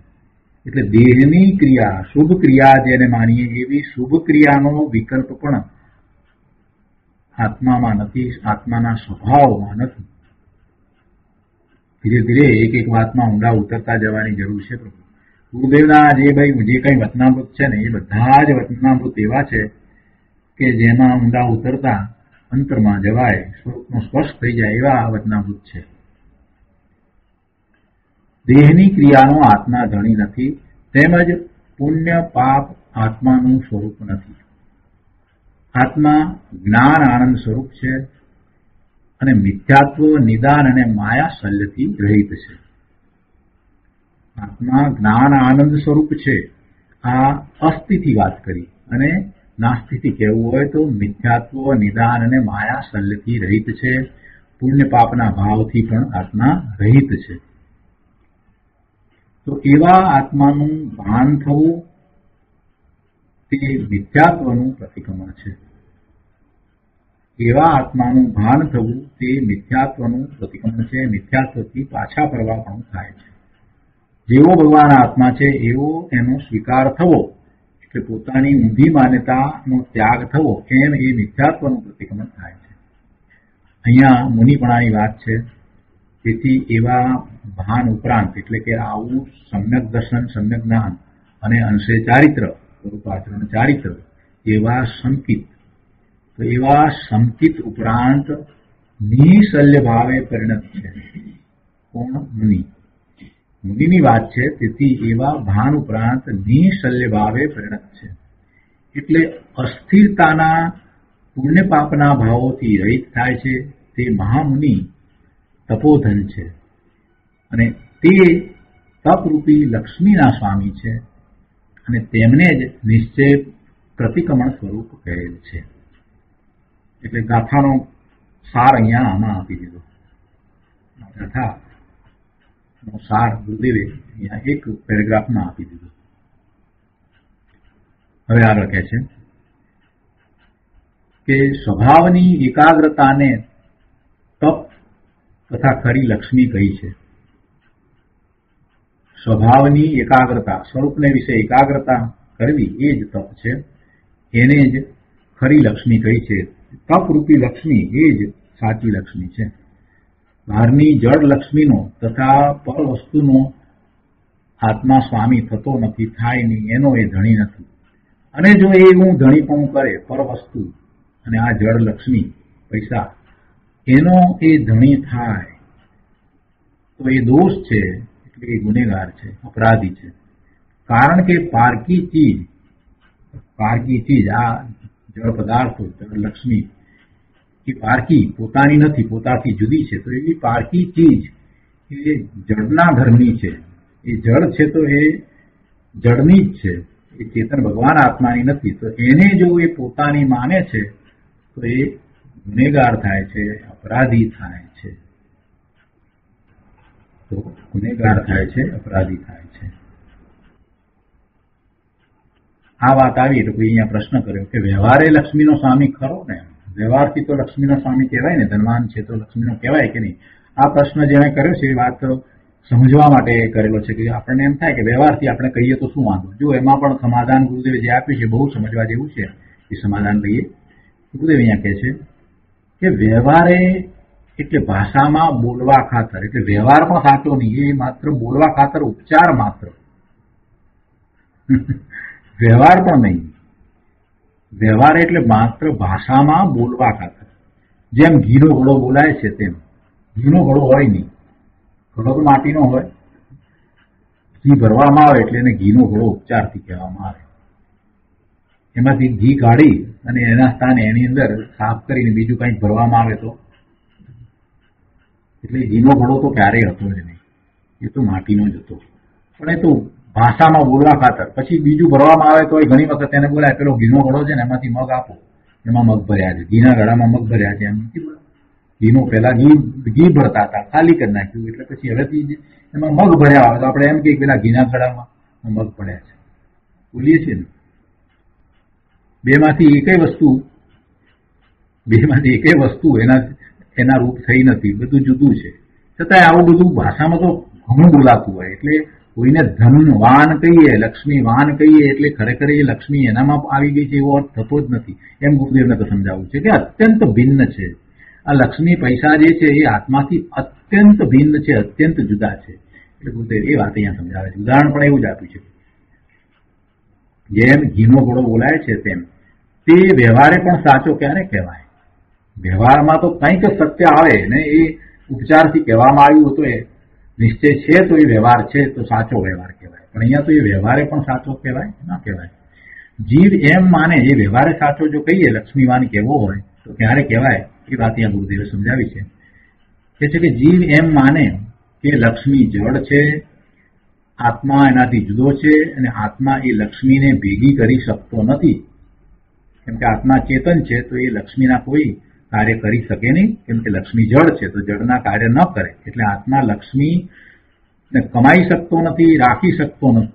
એટલે દેહની ક્રિયા, શુભ ક્રિયા જેને માનીએ એવી શુભ ક્રિયાનો વિકલ્પ પણ આત્મામાં નથી, આત્માના સ્વભાવમાં નથી. ધીરે ધીરે એક એક વાતમાં ઊંડા ઉતરતા જવાની જરૂર છે. ગુરુદેવના જે કઈ વચનામૃત છે ને એ બધા જ વચનામૃત એવા છે કે જેમાં ઊંડા ઉતરતા અંતરમાં જવાય, સ્વરૂપનો સ્પર્શ થઈ જાય એવા વચનામૃત છે. દેહની ક્રિયાનો આત્મા ધણી નથી, તેમજ પુણ્ય પાપ આત્માનું સ્વરૂપ નથી. આત્મા જ્ઞાન આનંદ સ્વરૂપ છે, અને મિથ્યાત્વ નિદાન અને માયા શલ્યથી રહિત છે. આત્મા જ્ઞાન આનંદ સ્વરૂપ છે. આ અસ્થિથી વાત કરી, અને નાસ્તિથી કહેવું હોય તો મિથ્યાત્વ, નિદાન અને માયા શલ્યથી રહિત છે. પુણ્ય પાપના ભાવથી પણ આત્મા રહિત છે. તો એવા આત્માનું ભાન થવું તે મિથ્યાત્વનું પ્રતિક્રમણ છે. એવા આત્માનું ભાન થવું તે મિથ્યાત્વનું પ્રતિક્રમણ છે. મિથ્યાત્વથી પાછા પ્રવાહ થાય છે. જેવો ભગવાન આત્મા છે એવો એનો સ્વીકાર થવો, એટલે પોતાની ઊંધી માન્યતાનો ત્યાગ થવો, એમ એ મિથ્યાત્વનું પ્રતિક્રમણ થાય છે. અહીંયા મુનિપણાની વાત છે. તેથી એવા ભાન ઉપરાંત, એટલે કે આવું સમ્યક દર્શન, સમ્યક જ્ઞાન અને અંશે ચારિત્ર, સ્વરૂપાચરણ ચારિત્ર, એવા સંકિત, તો એવા સંકિત ઉપરાંત નિશલ્ય ભાવે પરિણત છે. કોણ? મુનિ. મુનિની વાત છે. તેથી એવા ભાન ઉપરાંત નિશલ્ય ભાવે પરિણત છે. એટલે અસ્થિરતાના પુણ્ય પાપના ભાવોથી રહિત થાય છે. તે મહામુનિ તપોધન છે, અને તે તપરૂપી લક્ષ્મીના સ્વામી છે, અને તેમને જ નિશ્ચય પ્રતિક્રમણ સ્વરૂપ કહેલ છે. એટલે ગાથાનો સાર અહીંયા આમાં આપી દીધો. ગાથાનો સાર ગુરુદેવે અહીંયા એક પેરેગ્રાફમાં આપી દીધો. હવે આગળ કહે છે કે સ્વભાવની એકાગ્રતાને તપ તથા ખરી લક્ષ્મી કહી છે. સ્વભાવની એકાગ્રતા, સ્વરૂપને વિશે એકાગ્રતા કરવી એ જ તપ છે. એને જ ખરી લક્ષ્મી કહી છે. તપરૂપી લક્ષ્મી એ જ સાચી લક્ષ્મી છે. બહારની જળ લક્ષ્મીનો તથા પર વસ્તુનો આત્મા સ્વામી થતો નથી, થાય નહીં, એનો એ ધણી નથી. અને જો એ હું ધણીપણું કરે પર વસ્તુ અને આ જળ લક્ષ્મી પૈસા, એનો એ ધણી થાય તો એ દોષ છે, એટલે એ ગુનેગાર છે, અપરાધી છે. કારણ કે પારકી ચીજ આ જળ પદાર્થો, જળ લક્ષ્મી એ પારકી, પોતાની નથી, પોતાથી જુદી છે. તો એવી પારકી ચીજ એ જળના ઘરની છે. એ જળ છે તો એ જળની જ છે, એ ચેતન ભગવાન આત્માની નથી. તો એને જો એ પોતાની માને છે તો એ ગુનેગાર થાય છે, અપરાધી થાય છે. તો ગુનેગાર થાય છે, અપરાધી થાય છે. આ વાત આવી તો કોઈ અહીંયા પ્રશ્ન કર્યો કે વ્યવહારે લક્ષ્મીનો સ્વામી ખરો ને? વ્યવહારથી તો લક્ષ્મીનો સ્વામી કહેવાય ને, ધનવાન છે તો લક્ષ્મીનો કહેવાય કે નહીં? આ પ્રશ્ન જેણે કર્યો છે એ વાત સમજવા માટે કરેલો છે કે આપણને એમ થાય કે વ્યવહારથી આપણે કહીએ તો શું વાંધો. જો એમાં પણ સમાધાન ગુરુદેવે જે આપ્યું છે બહુ સમજવા જેવું છે, એ સમાધાન લઈએ. ગુરુદેવ અહીંયા કહે છે કે વ્યવહારે એટલે ભાષામાં બોલવા ખાતર, એટલે વ્યવહાર પણ સાચો નહીં, એ માત્ર બોલવા ખાતર, ઉપચાર માત્ર. વ્યવહાર પણ નહીં. વ્યવહાર એટલે માત્ર ભાષામાં બોલવા ખાતર. જેમ ઘીનો ઘડો બોલાય છે તેમ. ઘીનો ઘડો હોય નહીં, ઘડો તો માટીનો હોય. ઘી ભરવામાં આવે એટલે એને ઘીનો ઘડો ઉપચારથી કહેવામાં આવે. એમાંથી ઘી કાઢી અને એના સ્થાને એની અંદર સાફ કરીને બીજું કંઈક ભરવામાં આવે તો, એટલે ઘીનો ઘડો તો ક્યારેય હતો જ નહીં, એ તો માટીનો જ હતો. પણ એ તો ભાષામાં બોલવા ખાતર. પછી બીજું ભરવામાં આવે તો ઘણી વખત એને બોલાય પેલો ઘીનો ઘડો છે ને એમાંથી મગ આપો, એમાં મગ ભર્યા છે, ઘીના ઘડામાં મગ ભર્યા છે, એમ નથી બોલા. ઘીનો પેલા ઘી ભરતા હતા, ખાલી કરી નાખ્યું, એટલે પછી હવેથી એમાં મગ ભર્યા આવે તો આપણે એમ કે પેલા ઘીના ઘડામાં મગ ભર્યા છે બોલીએ છીએ ને. બેમાંથી એકેય વસ્તુ એના રૂપ થઈ નથી, બધું જુદું છે. છતાંય આવું બધું ભાષામાં તો ઘણું બોલાતું હોય. એટલે કોઈને ધનવાન કહીએ, લક્ષ્મીવાન કહીએ એટલે ખરેખર એ લક્ષ્મી એનામાં આવી ગઈ છે એવો અર્થ થતો જ નથી. એમ ગુરુદેવને તો સમજાવવું છે કે અત્યંત ભિન્ન છે. આ લક્ષ્મી પૈસા જે છે એ આત્માથી અત્યંત ભિન્ન છે, અત્યંત જુદા છે. એટલે ગુરુદેવ એ વાત અહીંયા સમજાવે છે. ઉદાહરણ પણ એવું જ આપ્યું છે. જેમ ઘીનો ઘોડો બોલાય છે તેમ તે વ્યવહારે પણ સાચો ક્યારે કહેવાય? વ્યવહારમાં તો કંઈક સત્ય આવે ને એ ઉપચારથી કહેવામાં આવ્યું તો એ નિશ્ચય છે તો એ વ્યવહાર છે તો સાચો વ્યવહાર કહેવાય. પણ અહીંયા તો એ વ્યવહારે પણ સાચો કહેવાય ના કહેવાય. જીવ એમ માને એ વ્યવહારે સાચો જો કહીએ લક્ષ્મીવાન કહેવો હોય તો ક્યારે કહેવાય એ વાત અહીંયા ગુરુદેવે સમજાવી છે. કે છે કે જીવ એમ માને કે લક્ષ્મી જળ છે આત્મા એનાથી જુદો છે અને આત્મા એ લક્ષ્મીને ભેગી કરી શકતો નથી. કેમ કે આત્મા ચેતન છે તો એ લક્ષ્મીના કોઈ કાર્ય કરી શકે નહીં. કેમ કે લક્ષ્મી જળ છે તો જળના કાર્ય ન કરે. એટલે આત્મા લક્ષ્મીને કમાઈ શકતો નથી, રાખી શકતો નથી.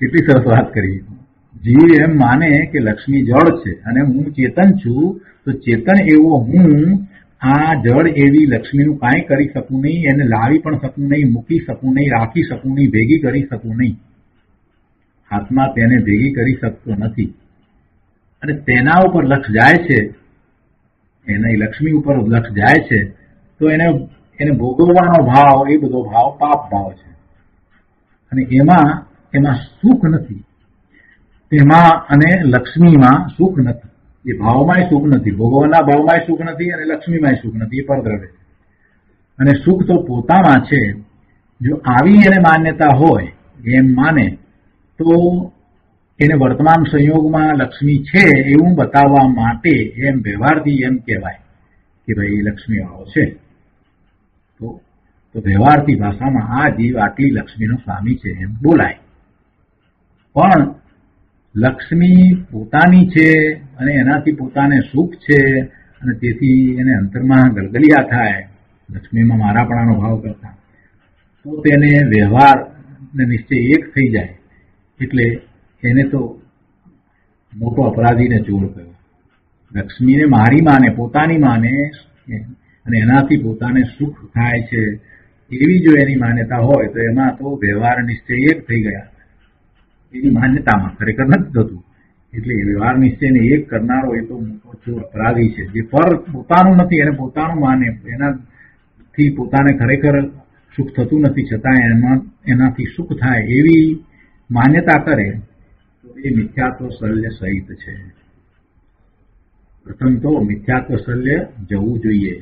કેટલી સરસ વાત કરી. જીવ એમ માને કે લક્ષ્મી જળ છે અને હું ચેતન છું, તો ચેતન એવો હું આ જળ એવી લક્ષ્મીનું કાંઈ કરી શકું નહીં, એને લાવી પણ શકું નહીં, મૂકી શકું નહીં, રાખી શકું નહીં, ભેગી કરી શકું નહીં. આત્મા તેને ભેગી કરી શકતો નથી અને તેના ઉપર લક્ષ જાય છે, એને લક્ષ્મી ઉપર લક્ષ જાય છે તો એને ભોગવવાનો ભાવ, એ બધો ભાવ પાપ ભાવ છે અને એમાં સુખ નથી. તેમાં અને લક્ષ્મીમાં સુખ નથી. એ ભાવમાંય સુખ નથી, ભોગવવાના ભાવમાંય સુખ નથી અને લક્ષ્મીમાંય સુખ નથી. એ પરદ્રવ્ય અને સુખ તો પોતામાં છે. જો આવી એને માન્યતા હોય, એમ માને, તો એને વર્તમાન સંયોગમાં લક્ષ્મી છે એવું બતાવવા માટે એમ વ્યવહારથી એમ કહેવાય કે ભાઈ લક્ષ્મી વાળો છે. તો વ્યવહારથી ભાષામાં આ જીવ આટલી લક્ષ્મીનો સ્વામી છે એમ બોલાય. પણ લક્ષ્મી પોતાની છે અને એનાથી પોતાને સુખ છે અને તેથી એને અંતરમાં ગલગલિયા થાય લક્ષ્મીમાં મારાપણાનો ભાવ કરતા, તો તેને વ્યવહાર ને નિશ્ચય એક થઈ જાય. એટલે એને તો મોટો અપરાધીને ચોર કહ્યો. લક્ષ્મીને મારી માને, પોતાની માને અને એનાથી પોતાને સુખ થાય છે એવી જો એની માન્યતા હોય તો એમાં તો વ્યવહાર નિશ્ચય એક થઈ ગયા. એની માન્યતામાં ખરેખર નથી થતું. એટલે વ્યવહાર નિશ્ચયને એક કરનારો એ તો મોટો ચોર અપરાધી છે. જે પર પોતાનું નથી એને પોતાનું માને, એનાથી પોતાને ખરેખર સુખ થતું નથી છતાં એનાથી સુખ થાય એવી માન્યતા કરે તો એ મિથ્યાત્વ શલ્ય સહિત છે. પ્રથમ તો મિથ્યાત્વ શલ્ય જવું જોઈએ.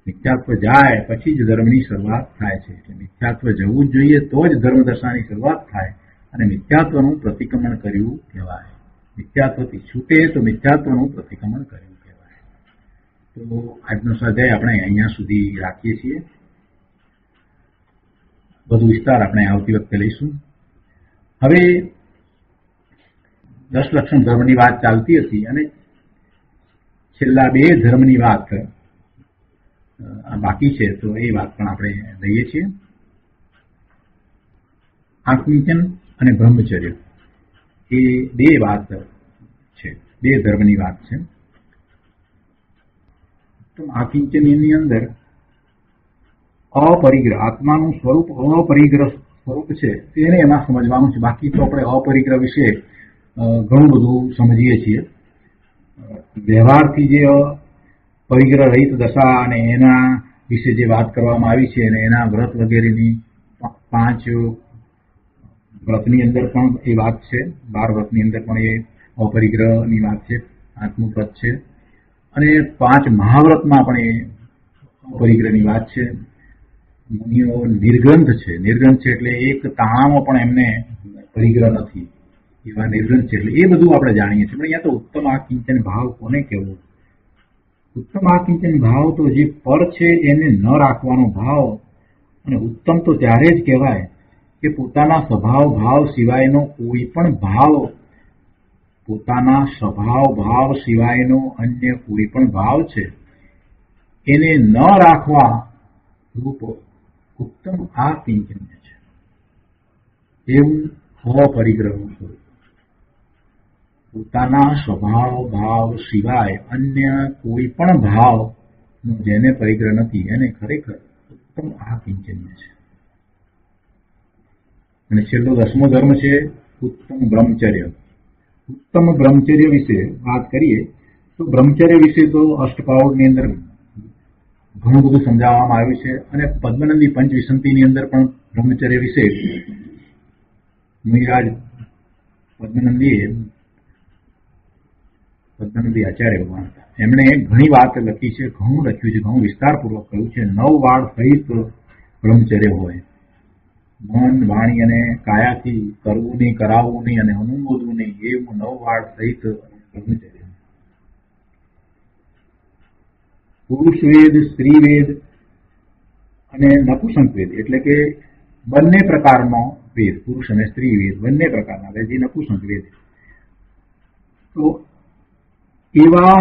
મિથ્યાત્વ જાય પછી જ ધર્મની શરૂઆત થાય છે. એટલે મિથ્યાત્વ જવું જ જોઈએ તો જ ધર્મ દશાની શરૂઆત થાય અને મિથ્યાત્વનું પ્રતિક્રમણ કર્યું કહેવાય. મિથ્યાત્વથી છૂટે તો મિથ્યાત્વનું પ્રતિક્રમણ કર્યું કહેવાય. તો આજનો સ્વાધ્યાય આપણે અહીંયા સુધી રાખીએ છીએ. વધુ વિસ્તાર આપણે આવતી વખતે લઈશું. હવે 10 લક્ષણ ધર્મની વાત ચાલતી હતી અને છેલ્લા 2 ધર્મની વાત બાકી છે, તો એ વાત પણ આપણે લઈએ છીએ. આત્મચિંતન અને બ્રહ્મચર્ય એ 2 વાત છે, 2 ધર્મની વાત છે. તો આત્મચિંતનની અંદર અપરિગ્રહ, આત્માનું સ્વરૂપ અપરિગ્રહ સ્વરૂપ છે તેને એમાં સમજવાનું છે. બાકી તો આપણે અપરિગ્રહ વિશે ઘણું બધું સમજીએ છીએ. વ્યવહારથી જે પરિગ્રહ રહિત દશા અને એના વિશે જે વાત કરવામાં આવી છે અને એના વ્રત વગેરેની 5 વ્રતની અંદર પણ એ વાત છે, 12 વ્રતની અંદર પણ એ અપરિગ્રહની વાત છે, 5મું વ્રત છે અને 5 મહાવ્રતમાં પણ એ અપરિગ્રહની વાત છે. મુનિઓ નિર્ગ્રંથ છે, નિર્ગ્રંથ છે એટલે એક તાણામાં પણ એમને પરિગ્રહ નથી, એવા નિર્ગ્રંથ છે. એટલે એ બધું આપણે જાણીએ છીએ. પણ અહીંયા તો ઉત્તમ આકિંચન ભાવ કોને કહેવો? ઉત્તમ આકિંચન ભાવ તો જે પર છે એને ન રાખવાનો ભાવ. અને ઉત્તમ તો ત્યારે જ કહેવાય કે પોતાના સ્વભાવ ભાવ સિવાયનો કોઈ પણ ભાવ, પોતાના સ્વભાવ ભાવ સિવાયનો અન્ય કોઈ પણ ભાવ છે એને ન રાખવા રૂપ ઉત્તમ આકિંચન છે. એવું અપરિગ્રહનું સ્વરૂપ. પોતાના સ્વભાવ ભાવ સિવાય અન્ય કોઈ પણ ભાવ જેને પરિગ્રહ નથી એને ખરેખર ઉત્તમ આકિંચન્ય છે. અને છેલ્લો 10મો ધર્મ છે ઉત્તમ બ્રહ્મચર્ય. ઉત્તમ બ્રહ્મચર્ય વિશે વાત કરીએ તો બ્રહ્મચર્ય વિશે તો અષ્ટપાઉડની અંદર ઘણું બધું સમજાવવામાં આવ્યું છે અને પદ્મનંદી પંચવિસંતિની અંદર પણ બ્રહ્મચર્ય વિશે મુનિરાજ પદ્મનંદી આચાર્ય ભગવાન હતા, એમણે ઘણી વાત લખી છે, ઘણું લખ્યું છે, ઘણું વિસ્તારપૂર્વક કહ્યું છે. 9 વાળ સહિત બ્રહ્મચર્ય હોય. મન વાણી અને કાયાથી કરવું નહીં, કરાવવું નહીં અને અનુમોદવું નહીં, એવું 9 વાળ સહિત બ્રહ્મચર્ય. પુરુષ વેદ, સ્ત્રી વેદ અને નપુંસક વેદ એટલે કે બંને પ્રકારનો વેદ, પુરુષ અને સ્ત્રી વેદ બંને પ્રકારના વેદ, જે નપુંસક વેદ. તો એવા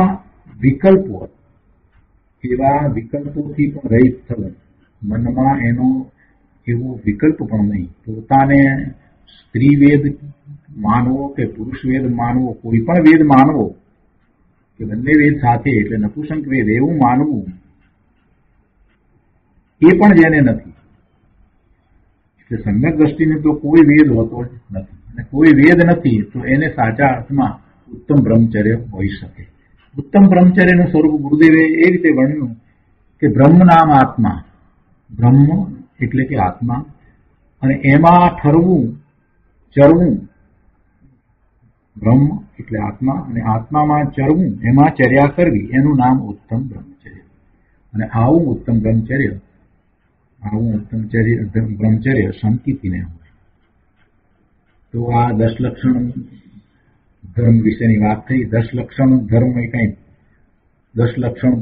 વિકલ્પોથી પણ રહિત થવું, મનમાં એનો એવો વિકલ્પ પણ નહીં. પોતાને સ્ત્રી વેદ માનવો કે પુરુષ વેદ માનવો, કોઈ પણ વેદ માનવો કે બંને વેદ સાથે એટલે નપુંસક વેદ એવું માનવું, એ પણ જેને નથી. એટલે સમ્યક દ્રષ્ટિને તો કોઈ વેદ હોતો જ નથી, અને કોઈ વેદ નથી તો એને સાચા અર્થમાં ઉત્તમ બ્રહ્મચર્ય હોઈ શકે. ઉત્તમ બ્રહ્મચર્યનું સ્વરૂપ ગુરુદેવે એ રીતે વર્ણ્યું કે બ્રહ્મ નામ આત્મા, બ્રહ્મ એટલે કે આત્મા, અને એમાં ઠરવું, ચરવું. બ્રહ્મ એટલે આત્મા, અને આત્મામાં ચરવું, એમાં ચર્યા કરવી, એનું નામ ઉત્તમ બ્રહ્મચર્ય. અને આવું ઉત્તમ બ્રહ્મચર્ય સંકિતિને હોય. તો આ 10 લક્ષણ ધર્મ વિશેની વાત થઈ. 10 લક્ષણ ધર્મ એ કઈ 10 લક્ષણ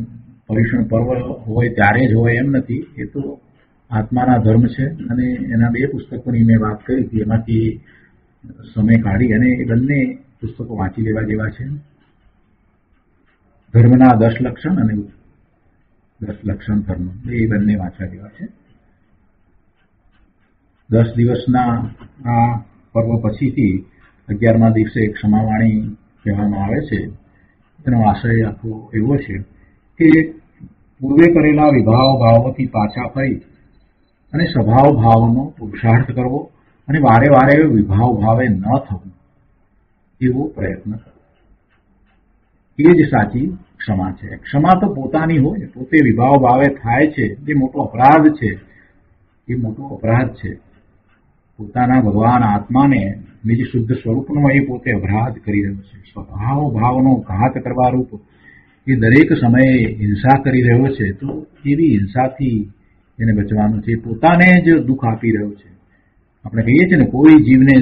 પર્યુષણ પર્વ હોય ત્યારે જ હોય એમ નથી. એ તો આત્માના ધર્મ છે, અને એના 2 પુસ્તકોની મેં વાત કરી હતી, એમાંથી સમય કાઢી અને એ બંને પુસ્તકો વાંચી લેવા જેવા છે. ધર્મના 10 લક્ષણ અને 10 લક્ષણ ધર્મ, એ બંને વાંચવા જેવા છે. 10 દિવસના આ પર્વ પછીથી 11મા દિવસે ક્ષમાવાણી કહેવામાં આવે છે. એનો આશય આખો એવો છે કે પૂર્વે કરેલા વિભાવ ભાવોથી પાછા ફરી અને સ્વભાવ ભાવનો પુરુષાર્થ કરવો, અને વારે વારે વિભાવ ભાવે ન થવું એવો પ્રયત્ન કરવો. એ જ સાચી ક્ષમા છે. ક્ષમા તો પોતાની હોય, પોતે વિભાવ ભાવે થાય છે, એ મોટો અપરાધ છે. પોતાના ભગવાન આત્માને નિજ શુદ્ધ સ્વરૂપનો એ પોતે અપરાધ કરી રહ્યો છે. સ્વભાવ ભાવનો ઘાત કરવા રૂપ એ દરેક સમયે હિંસા કરી રહ્યો છે. તો એવી હિંસાથી એને બચવાનું છે. પોતાને જ દુઃખ આપી રહ્યો છે. આપણે કહીએ છીએ ને, કોઈ જીવને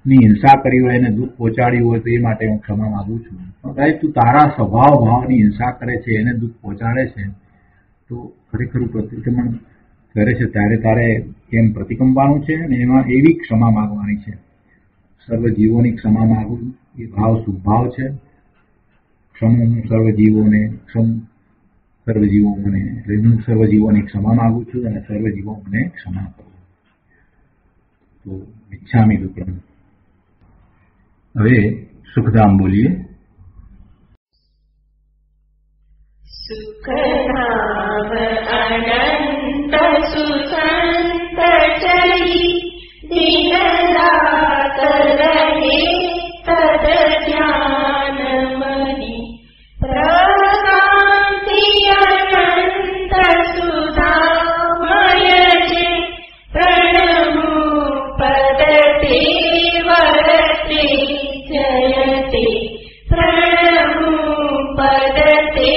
ની હિંસા કરી હોય, એને દુઃખ પહોંચાડ્યું હોય તો એ માટે હું ક્ષમા માંગુ છું. ભાઈ, તું તારા સ્વભાવ ભાવની હિંસા કરે છે, એને દુઃખ પહોંચાડે છે, તો ખરેખર પ્રતિક્રમણ કરે છે ત્યારે તારે એમ પ્રતિકંબાનું છે, અને એમાં એવી ક્ષમા માંગવાની છે. સર્વ જીવોની ક્ષમા માંગવું એ ભાવ સુભાવ છે. ક્ષમું સર્વજીવોને એટલે હું સર્વજીવોની ક્ષમા માંગુ છું, અને સર્વજીવો મને ક્ષમા કરો. તો ઈચ્છામી દુક્કડમ. હવે સુખધામ બોલીએ. સુખધામ અનંત સુસંત ચરી દિનરાત રહે તદ ધ્યાન મની પ્રકાંતિ અનંત સુધામય છે પ્રણમુ પદતે વરતે જયતે પ્રણમુ પદતે